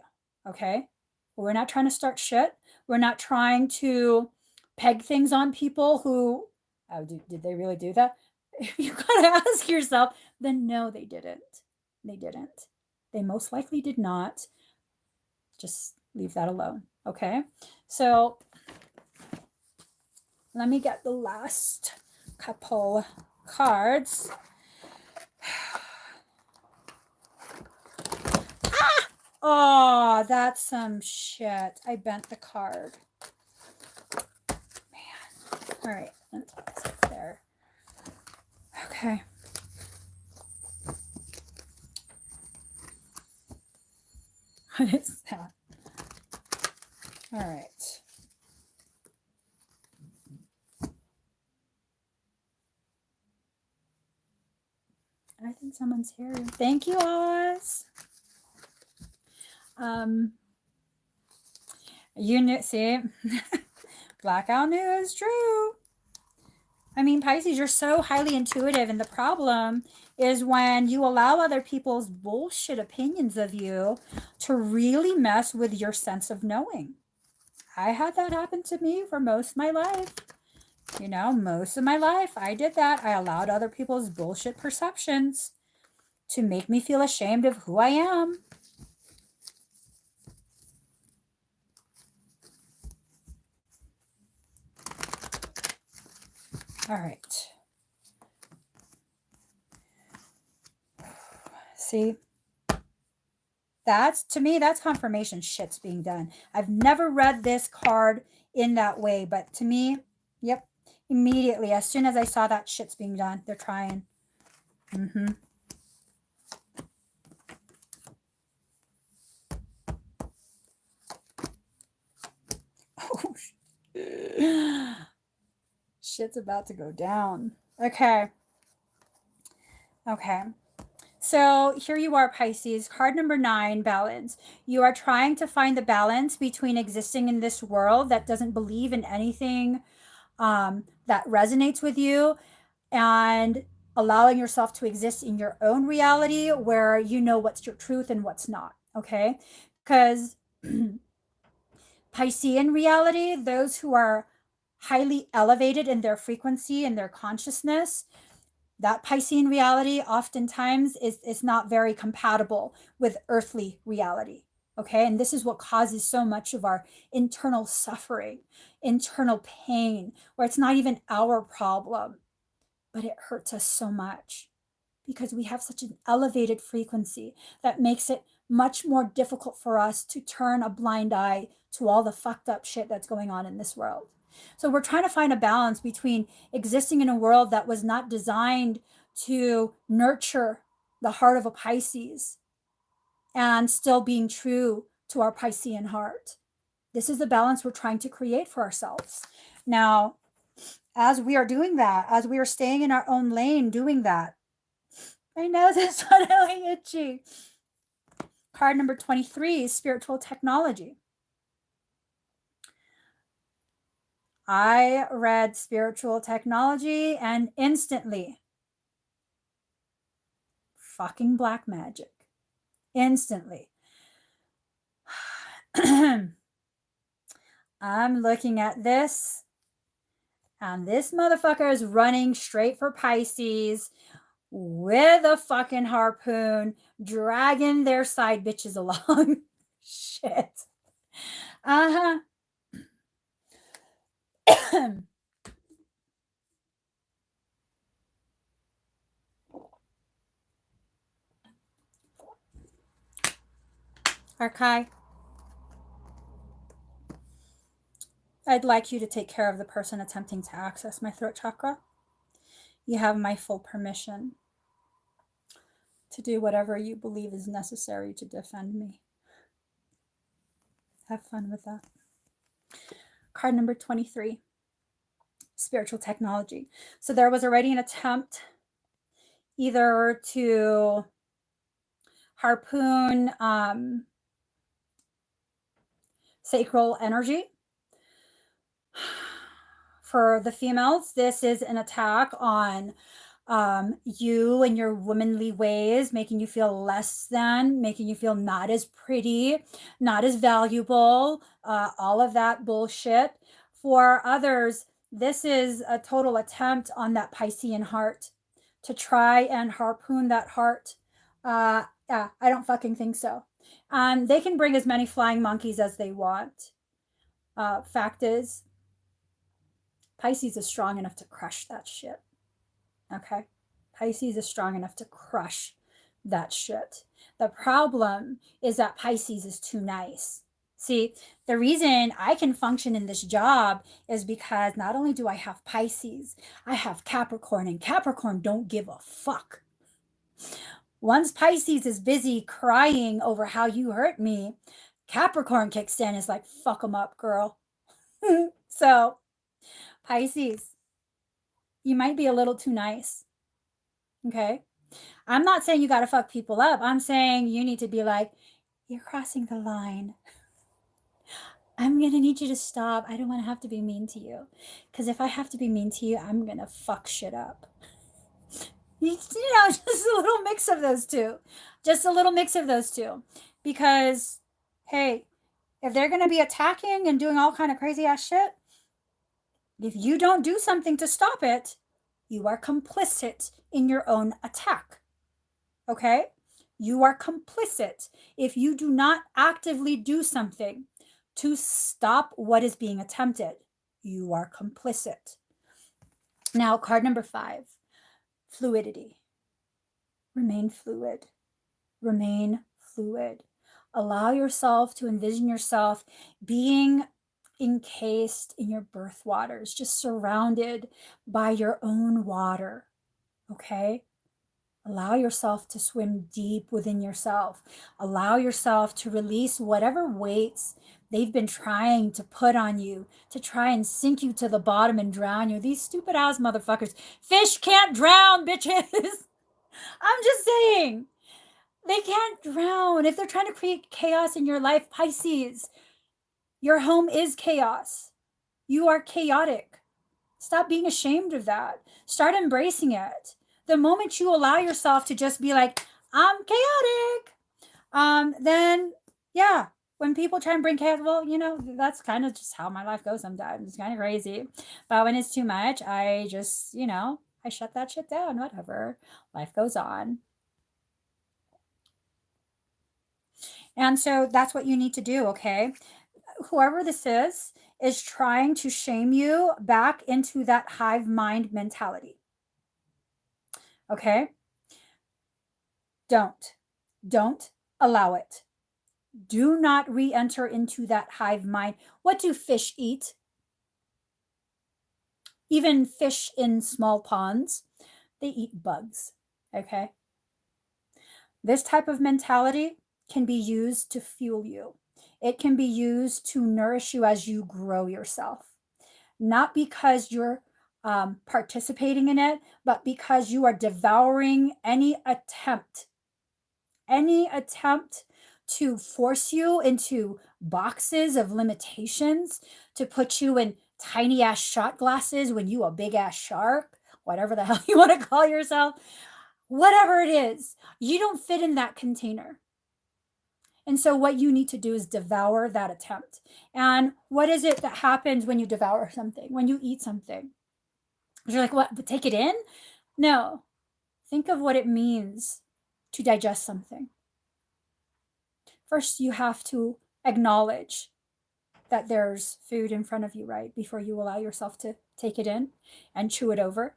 Speaker 1: Okay? But we're not trying to start shit. We're not trying to peg things on people who, oh, did they really do that? You gotta ask yourself, then no, they didn't. They didn't. They most likely did not. Just leave that alone. Okay? So let me get the last couple cards. Ah! Oh, that's some shit. I bent the card. Man. All right. Let's put it there. Okay. What is that? All right. I think someone's here. Thank you, Oz. You knew, see, blackout knew is true. I mean, Pisces, you're so highly intuitive, and the problem is when you allow other people's bullshit opinions of you to really mess with your sense of knowing. I had that happen to me for most of my life. You know, most of my life, I did that. I allowed other people's bullshit perceptions to make me feel ashamed of who I am. All right. See? That's, to me, that's confirmation shit's being done. I've never read this card in that way, but to me, yep, immediately, as soon as I saw that shit's being done, they're trying. Mm-hmm. Oh, shit's about to go down. Okay. Okay. So here you are, Pisces, card number 9, balance. You are trying to find the balance between existing in this world that doesn't believe in anything that resonates with you and allowing yourself to exist in your own reality where you know what's your truth and what's not. Okay? Because Piscean reality, those who are highly elevated in their frequency and their consciousness, that Piscean reality oftentimes is not very compatible with earthly reality. Okay. And this is what causes so much of our internal suffering, internal pain, where it's not even our problem, but it hurts us so much. because we have such an elevated frequency that makes it much more difficult for us to turn a blind eye to all the fucked up shit that's going on in this world. So we're trying to find a balance between existing in a world that was not designed to nurture the heart of a Pisces and still being true to our Piscean heart. This is the balance we're trying to create for ourselves. Now, as we are doing that, as we are staying in our own lane doing that, I know this one really itchy. Card number 23 is spiritual technology. I read spiritual technology and instantly, fucking black magic. Instantly. I'm looking at this, and this motherfucker is running straight for Pisces with a fucking harpoon, dragging their side bitches along. Shit. Uh-huh. Arkai, I'd like you to take care of the person attempting to access my throat chakra. You have my full permission to do whatever you believe is necessary to defend me. Have fun with that. Card number 23, spiritual technology. So there was already an attempt either to harpoon sacral energy. For the females, this is an attack on you and your womanly ways, making you feel less than, making you feel not as pretty, not as valuable, all of that bullshit. For others, this is a total attempt on that Piscean heart to try and harpoon that heart. Yeah, I don't fucking think so. They can bring as many flying monkeys as they want. Fact is, Pisces is strong enough to crush that shit. Okay? Pisces is strong enough to crush that shit. The problem is that Pisces is too nice. See, the reason I can function in this job is because not only do I have Pisces, I have Capricorn, and Capricorn don't give a fuck. Once Pisces is busy crying over how you hurt me, Capricorn kicks in, is like, fuck them up, girl. So, Pisces, you might be a little too nice. Okay? I'm not saying you got to fuck people up. I'm saying you need to be like, you're crossing the line. I'm going to need you to stop. I don't want to have to be mean to you. Because if I have to be mean to you, I'm going to fuck shit up. You know, just a little mix of those two. Just a little mix of those two. Because, hey, if they're going to be attacking and doing all kind of crazy ass shit, if you don't do something to stop it, you are complicit in your own attack. Okay? You are complicit if you do not actively do something to stop what is being attempted. You are complicit. Now, card number 5, fluidity. Remain fluid. Remain fluid. Allow yourself to envision yourself being encased in your birth waters, just surrounded by your own water. Okay? Allow yourself to swim deep within yourself. Allow yourself to release whatever weights they've been trying to put on you to try and sink you to the bottom and drown you. These stupid ass motherfuckers. Fish can't drown, bitches. I'm just saying. They can't drown. If they're trying to create chaos in your life, Pisces, your home is chaos. You are chaotic. Stop being ashamed of that. Start embracing it. The moment you allow yourself to just be like, I'm chaotic, then yeah, when people try and bring chaos, well, you know, that's kind of just how my life goes sometimes. It's kind of crazy. But when it's too much, I just, you know, I shut that shit down, whatever. Life goes on. And so that's what you need to do, okay? Whoever this is trying to shame you back into that hive mind mentality. Okay? Don't allow it. Do not re-enter into that hive mind. What do fish eat? Even fish in small ponds, they eat bugs, okay? This type of mentality can be used to fuel you. It can be used to nourish you as you grow yourself. Not because you're participating in it, but because you are devouring any attempt to force you into boxes of limitations, to put you in tiny ass shot glasses when you a big ass shark, whatever the hell you want to call yourself, whatever it is, you don't fit in that container. And so what you need to do is devour that attempt. And what is it that happens when you devour something, when you eat something? You're like, what, but take it in? No. Think of what it means to digest something. First, you have to acknowledge that there's food in front of you, right? Before you allow yourself to take it in and chew it over.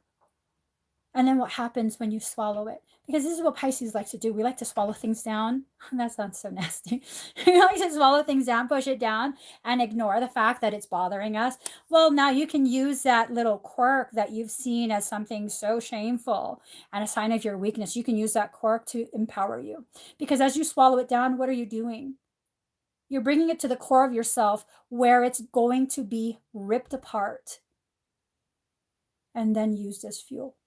Speaker 1: And then what happens when you swallow it? Because this is what Pisces like to do. We like to swallow things down. That sounds so nasty. We like to swallow things down, push it down, and ignore the fact that it's bothering us. Well, now you can use that little quirk that you've seen as something so shameful and a sign of your weakness. You can use that quirk to empower you. Because as you swallow it down, what are you doing? You're bringing it to the core of yourself where it's going to be ripped apart and then used as fuel.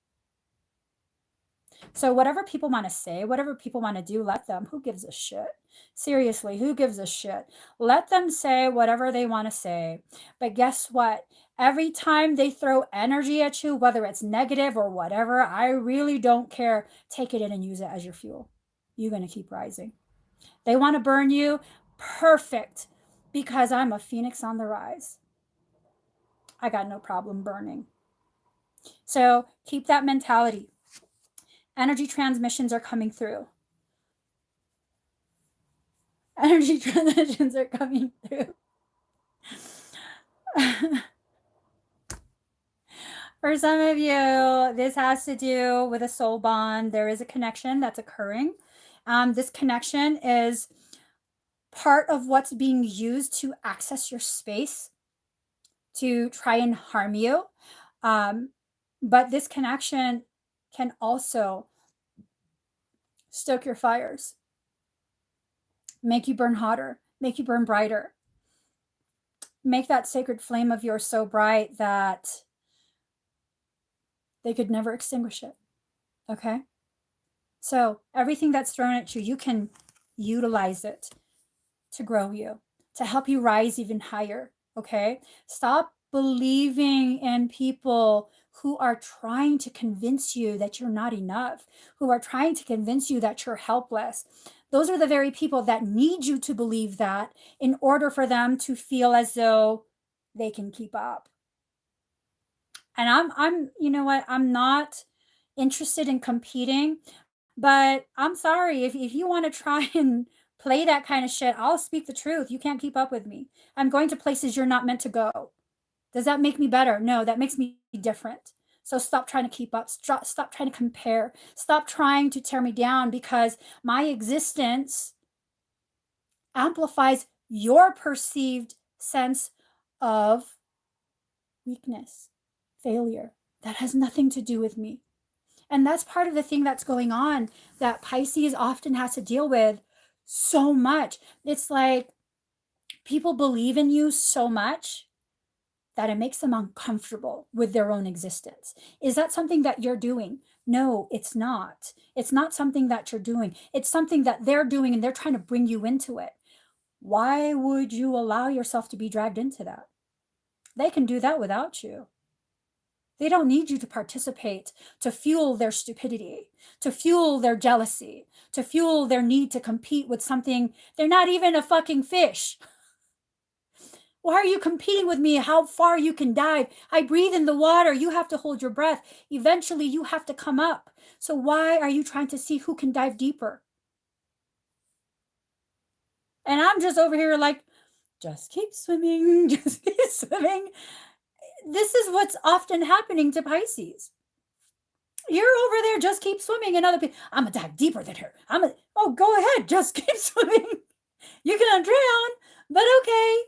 Speaker 1: So whatever people want to say, whatever people want to do, let them. Who gives a shit? Seriously, who gives a shit? Let them say whatever they want to say. But guess what? Every time they throw energy at you, whether it's negative or whatever, I really don't care. Take it in and use it as your fuel. You're going to keep rising. They want to burn you. Perfect. Because I'm a phoenix on the rise. I got no problem burning. So keep that mentality. Energy transmissions are coming through. Energy transmissions are coming through. For some of you, this has to do with a soul bond. There is a connection that's occurring. This connection is part of what's being used to access your space, to try and harm you. But this connection can also stoke your fires, make you burn hotter, make you burn brighter, make that sacred flame of yours so bright that they could never extinguish it. Okay? So everything that's thrown at you, you can utilize it to grow you, to help you rise even higher. Okay? Stop believing in people who are trying to convince you that you're not enough, who are trying to convince you that you're helpless. Those are the very people that need you to believe that in order for them to feel as though they can keep up. And I'm, you know what? I'm not interested in competing, but I'm sorry if you want to try and play that kind of shit, I'll speak the truth. You can't keep up with me. I'm going to places you're not meant to go. Does that make me better? No, that makes me different. So stop trying to keep up. Stop trying to compare. Stop trying to tear me down, because my existence amplifies your perceived sense of weakness, failure. That has nothing to do with me. And that's part of the thing that's going on that Pisces often has to deal with so much. It's like people believe in you so much that it makes them uncomfortable with their own existence. Is that something that you're doing? No, it's not. It's not something that you're doing. It's something that they're doing, and they're trying to bring you into it. Why would you allow yourself to be dragged into that? They can do that without you. They don't need you to participate to fuel their stupidity, to fuel their jealousy, to fuel their need to compete with something. They're not even a fucking fish. Why are you competing with me? How far you can dive? I breathe in the water. You have to hold your breath. Eventually, you have to come up. So why are you trying to see who can dive deeper? And I'm just over here like, just keep swimming, just keep swimming. This is what's often happening to Pisces. You're over there, just keep swimming. And other people, I'm going to dive deeper than her. Oh, go ahead, just keep swimming. You're going to drown, but okay.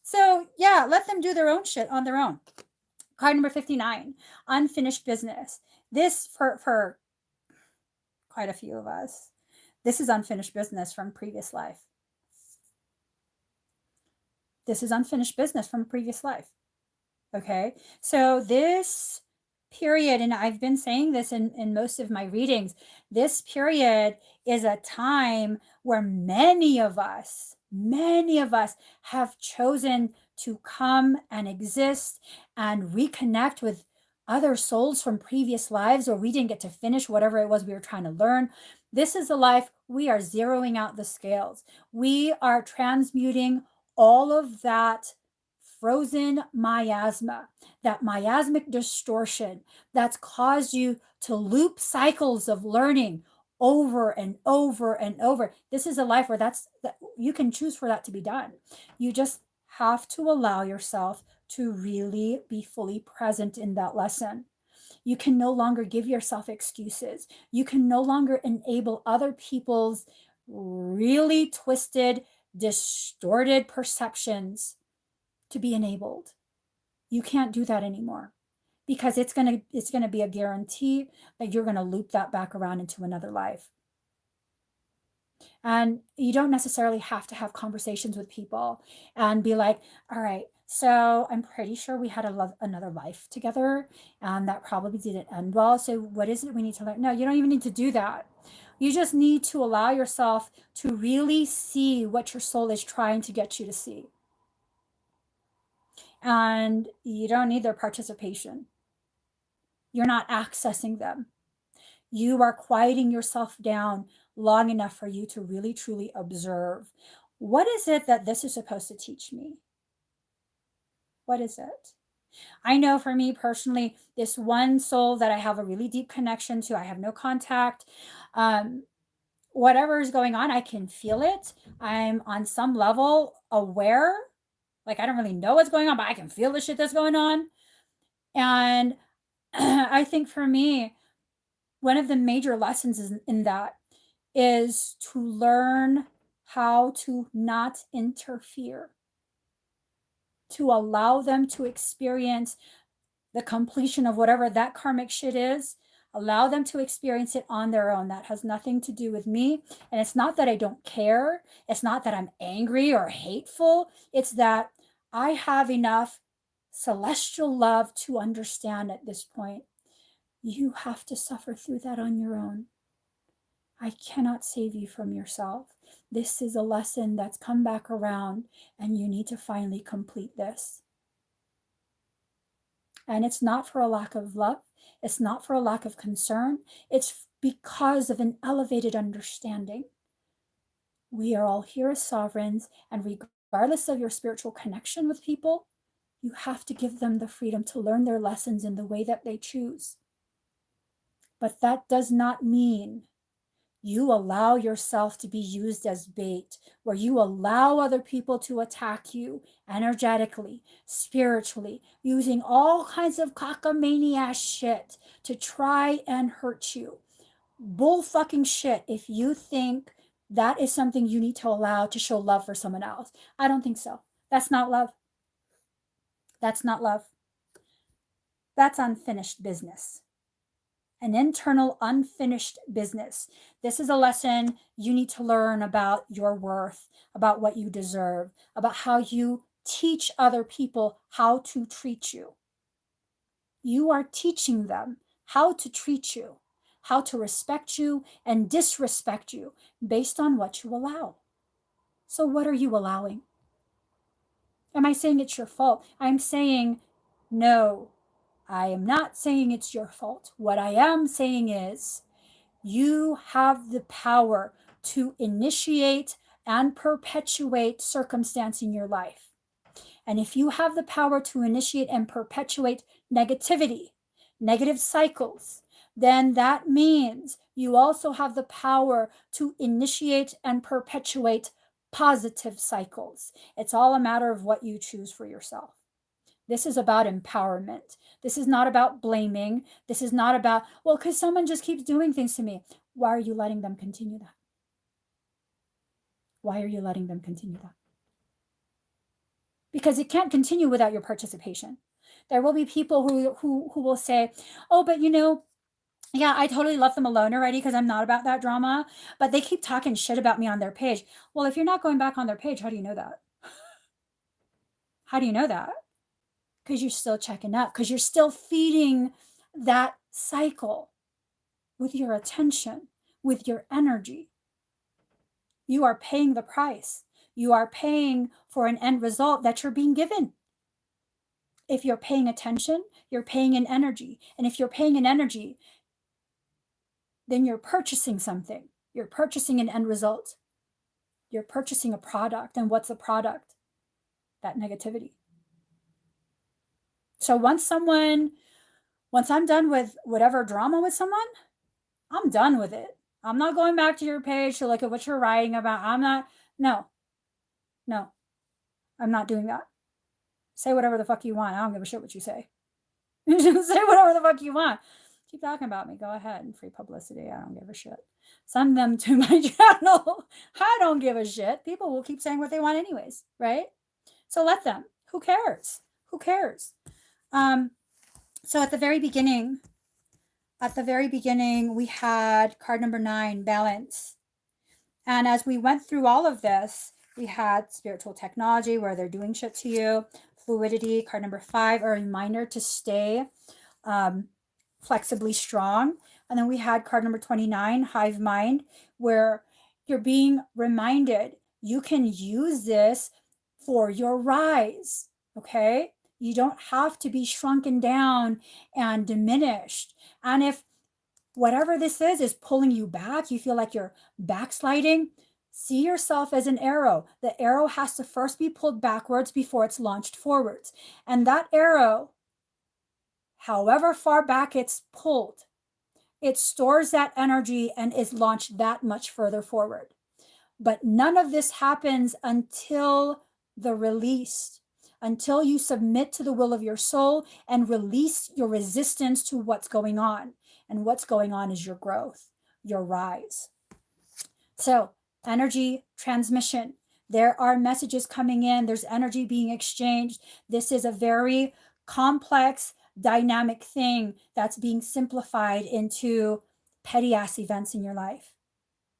Speaker 1: So yeah, let them do their own shit on their own. Card number 59, unfinished business. This, for quite a few of us, this is unfinished business from previous life. This is unfinished business from previous life. Okay, so this period, and I've been saying this in most of my readings, this period is a time where many of us have chosen to come and exist and reconnect with other souls from previous lives, or we didn't get to finish whatever it was we were trying to learn. This is a life we are zeroing out the scales. We are transmuting all of that frozen miasma, that miasmic distortion that's caused you to loop cycles of learning over and over and over. This is a life where that you can choose for that to be done. You just have to allow yourself to really be fully present in that lesson. You can no longer give yourself excuses. You can no longer enable other people's really twisted, distorted perceptions to be enabled. You can't do that anymore, because it's going to be a guarantee that you're going to loop that back around into another life. And you don't necessarily have to have conversations with people and be like, all right, so I'm pretty sure we had another life together and that probably didn't end well. So what is it we need to learn? No, you don't even need to do that. You just need to allow yourself to really see what your soul is trying to get you to see. And you don't need their participation. You're not accessing them. You are quieting yourself down long enough for you to really, truly observe. What is it that this is supposed to teach me? What is it? I know for me personally, this one soul that I have a really deep connection to, I have no contact. Whatever is going on, I can feel it. I'm on some level aware. Like, I don't really know what's going on, but I can feel the shit that's going on. And I think for me, one of the major lessons in that is to learn how to not interfere, to allow them to experience the completion of whatever that karmic shit is. Allow them to experience it on their own. That has nothing to do with me. And it's not that I don't care. It's not that I'm angry or hateful. It's that I have enough celestial love to understand at this point. You have to suffer through that on your own. I cannot save you from yourself. This is a lesson that's come back around, and you need to finally complete this. And it's not for a lack of love. It's not for a lack of concern. It's because of an elevated understanding. We are all here as sovereigns, and regardless of your spiritual connection with people, you have to give them the freedom to learn their lessons in the way that they choose. But that does not mean you allow yourself to be used as bait, where you allow other people to attack you energetically, spiritually, using all kinds of cockamamie shit to try and hurt you. Bull fucking shit if you think that is something you need to allow to show love for someone else. I don't think so. That's not love. That's not love. That's unfinished business. An internal unfinished business. This is a lesson you need to learn about your worth, about what you deserve, about how you teach other people how to treat you. You are teaching them how to treat you, how to respect you and disrespect you based on what you allow. So what are you allowing? Am I saying it's your fault? I'm saying no. I am not saying it's your fault. What I am saying is you have the power to initiate and perpetuate circumstance in your life. And if you have the power to initiate and perpetuate negativity, negative cycles, then that means you also have the power to initiate and perpetuate positive cycles. It's all a matter of what you choose for yourself. This is about empowerment. This is not about blaming. This is not about, well, because someone just keeps doing things to me. Why are you letting them continue that? Why are you letting them continue that? Because it can't continue without your participation. There will be people who will say, oh, but yeah, I totally left them alone already because I'm not about that drama, but they keep talking shit about me on their page. Well, if you're not going back on their page, how do you know that? How do you know that? Because you're still checking up, because you're still feeding that cycle with your attention, with your energy. You are paying the price. You are paying for an end result that you're being given. If you're paying attention, you're paying in energy. And if you're paying in energy, then you're purchasing something. You're purchasing an end result. You're purchasing a product. And what's the product? That negativity. So once I'm done with whatever drama with someone, I'm done with it. I'm not going back to your page to look at what you're writing about. No, I'm not doing that. Say whatever the fuck you want. I don't give a shit what you say. Say whatever the fuck you want. Keep talking about me. Go ahead. Free publicity. I don't give a shit. Send them to my channel. I don't give a shit. People will keep saying what they want anyways, right? So let them. Who cares? Who cares? So at the very beginning, we had card number 9, balance. And as we went through all of this, we had spiritual technology, where they're doing shit to you. Fluidity, card number 5, a reminder to stay flexibly strong. And then we had card number 29, hive mind, where you're being reminded you can use this for your rise, okay? You don't have to be shrunken down and diminished. And if whatever this is pulling you back, you feel like you're backsliding, see yourself as an arrow. The arrow has to first be pulled backwards before it's launched forwards. And that arrow, however far back it's pulled, it stores that energy and is launched that much further forward. But none of this happens until the release, until you submit to the will of your soul and release your resistance to what's going on. And what's going on is your growth, your rise. So, energy transmission. There are messages coming in. There's energy being exchanged. This is a very complex, dynamic thing that's being simplified into petty ass events in your life.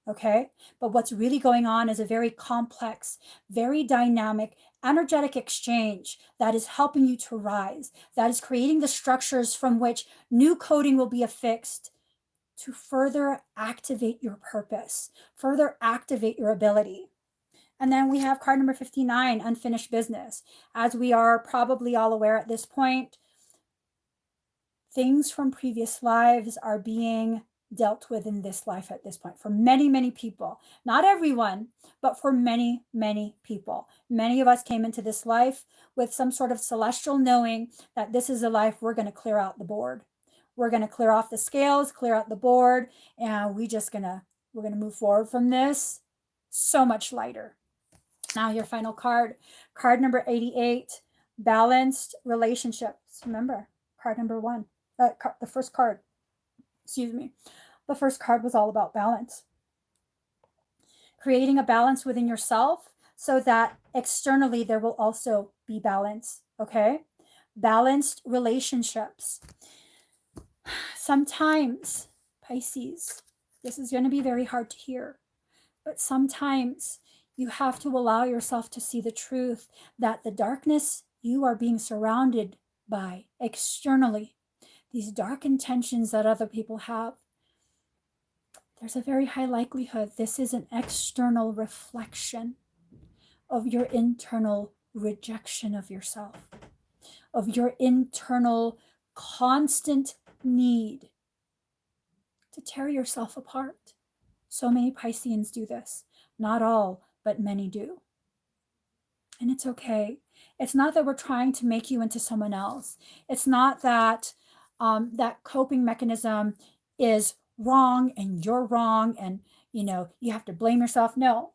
Speaker 1: Okay? But what's really going on is a very complex, very dynamic, energetic exchange that is helping you to rise, that is creating the structures from which new coding will be affixed to further activate your purpose, further activate your ability. And then we have card number 59, unfinished business. As we are probably all aware at this point, things from previous lives are being dealt with in this life at this point for many, many people. Not everyone, but for many, many people. Many of us came into this life with some sort of celestial knowing that this is a life we're going to clear out the board. We're going to clear off the scales, clear out the board, and we're going to move forward from this so much lighter. Now your final card number 88, balanced relationships. Remember, card number 1, the first card. The first card was all about balance. Creating a balance within yourself so that externally there will also be balance, okay? Balanced relationships. Sometimes, Pisces, this is going to be very hard to hear, but sometimes you have to allow yourself to see the truth that the darkness you are being surrounded by externally, these dark intentions that other people have, there's a very high likelihood this is an external reflection of your internal rejection of yourself, of your internal constant need to tear yourself apart. So many Pisceans do this. Not all, but many do. And it's okay. It's not that we're trying to make you into someone else. It's not that that coping mechanism is wrong and you're wrong and you have to blame yourself. No,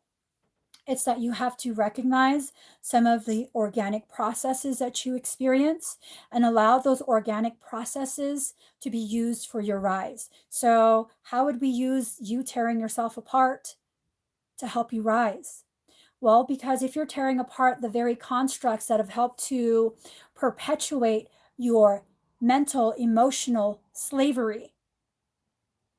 Speaker 1: It's that you have to recognize some of the organic processes that you experience and allow those organic processes to be used for your rise. So, how would we use you tearing yourself apart to help you rise? Well, because if you're tearing apart the very constructs that have helped to perpetuate your mental, emotional slavery,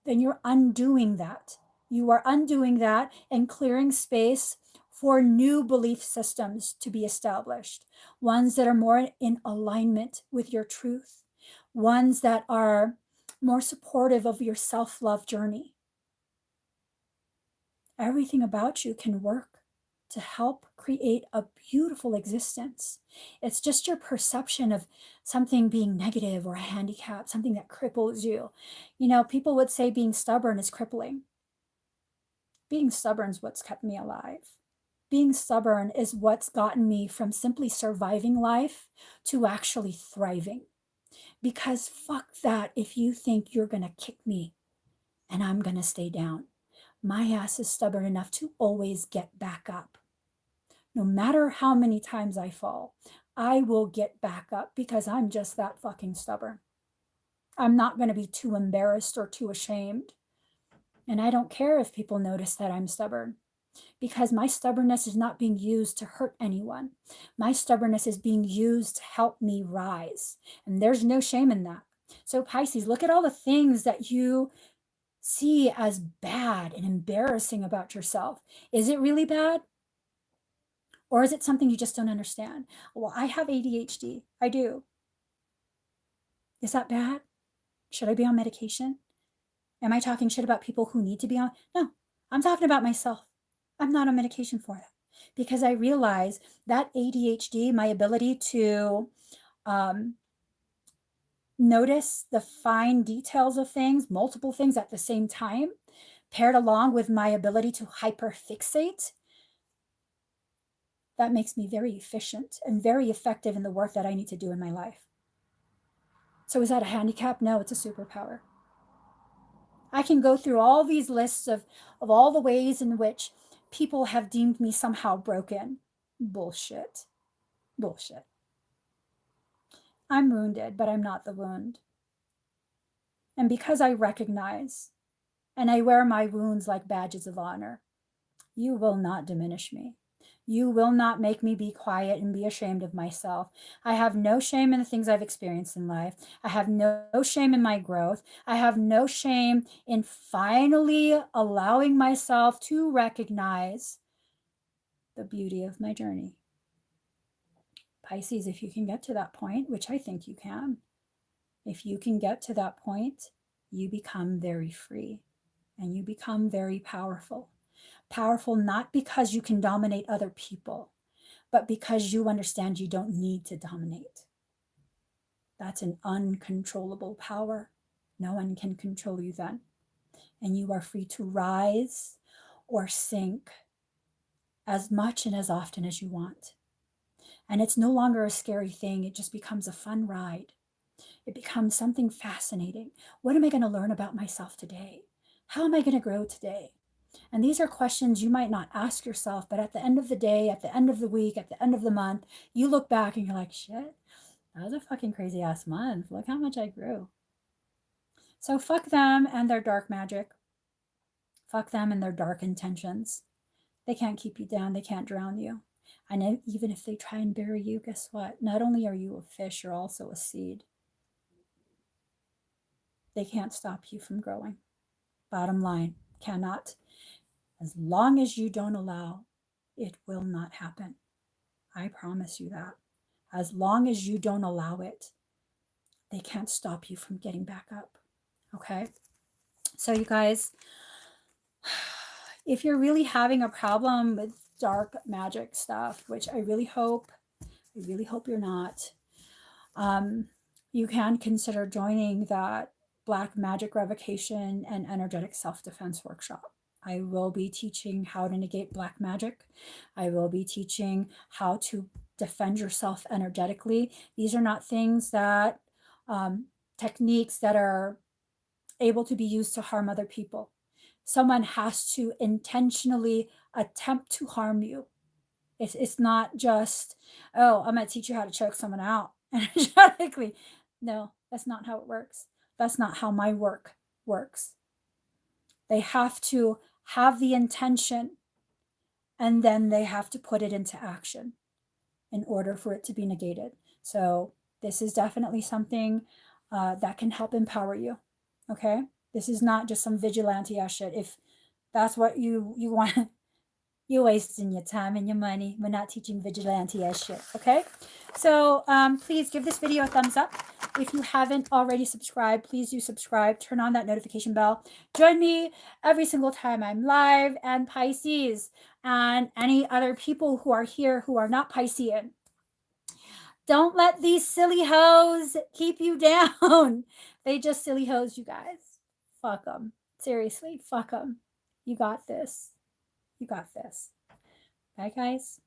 Speaker 1: then you're undoing that. You are undoing that and clearing space for new belief systems to be established, ones that are more in alignment with your truth, ones that are more supportive of your self-love journey. Everything about you can work to help create a beautiful existence. It's just your perception of something being negative or a handicap, something that cripples you. You know, people would say being stubborn is crippling. Being stubborn is what's kept me alive. Being stubborn is what's gotten me from simply surviving life to actually thriving. Because fuck that if you think you're going to kick me and I'm going to stay down. My ass is stubborn enough to always get back up. No matter how many times I fall, I will get back up because I'm just that fucking stubborn. I'm not going to be too embarrassed or too ashamed. And I don't care if people notice that I'm stubborn, because my stubbornness is not being used to hurt anyone. My stubbornness is being used to help me rise. And there's no shame in that. So Pisces, look at all the things that you see as bad and embarrassing about yourself. Is it really bad? Or is it something you just don't understand? Well, I have ADHD. I do. Is that bad? Should I be on medication? Am I talking shit about people who need to be on? No, I'm talking about myself. I'm not on medication for that because I realize that ADHD, my ability to notice the fine details of things, multiple things at the same time, paired along with my ability to hyperfixate, that makes me very efficient and very effective in the work that I need to do in my life. So is that a handicap? No, it's a superpower. I can go through all these lists of all the ways in which people have deemed me somehow broken. Bullshit. Bullshit. I'm wounded, but I'm not the wound. And because I recognize and I wear my wounds like badges of honor, you will not diminish me. You will not make me be quiet and be ashamed of myself. I have no shame in the things I've experienced in life. I have no shame in my growth. I have no shame in finally allowing myself to recognize the beauty of my journey. Pisces, if you can get to that point, which I think you can, if you can get to that point, you become very free and you become very powerful. Powerful not because you can dominate other people, but because you understand you don't need to dominate. That's an uncontrollable power. No one can control you then. And you are free to rise or sink as much and as often as you want. And it's no longer a scary thing. It just becomes a fun ride. It becomes something fascinating. What am I going to learn about myself today? How am I going to grow today? And these are questions you might not ask yourself, but at the end of the day, at the end of the week, at the end of the month, you look back and you're like, shit, that was a fucking crazy ass month. Look how much I grew. So fuck them and their dark magic. Fuck them and their dark intentions. They can't keep you down. They can't drown you. And even if they try and bury you, guess what? Not only are you a fish, you're also a seed. They can't stop you from growing. Bottom line, cannot. As long as you don't allow, it will not happen. I promise you that. As long as you don't allow it, they can't stop you from getting back up. Okay? So you guys, if you're really having a problem with dark magic stuff, which I really hope you're not, you can consider joining that Black Magic Revocation and Energetic Self-Defense Workshop. I will be teaching how to negate black magic. I will be teaching how to defend yourself energetically. These are not things that, techniques that are able to be used to harm other people. someone has to intentionally attempt to harm you. It's not just, oh, I'm going to teach you how to choke someone out energetically. No, that's not how it works. That's not how my work works. They have to have the intention, and then they have to put it into action in order for it to be negated. So this is definitely something that can help empower you. Okay? This is not just some vigilante ass shit. If that's what you want, you're wasting your time and your money. We're not teaching vigilante ass shit. Okay? So please give this video a thumbs up. If you haven't already subscribed, please do subscribe. Turn on that notification bell. Join me every single time I'm live. And Pisces and any other people who are here who are not Piscean, don't let these silly hoes keep you down. They just silly hoes, you guys. Fuck them. Seriously, fuck them. You got this. You got this. Bye, guys.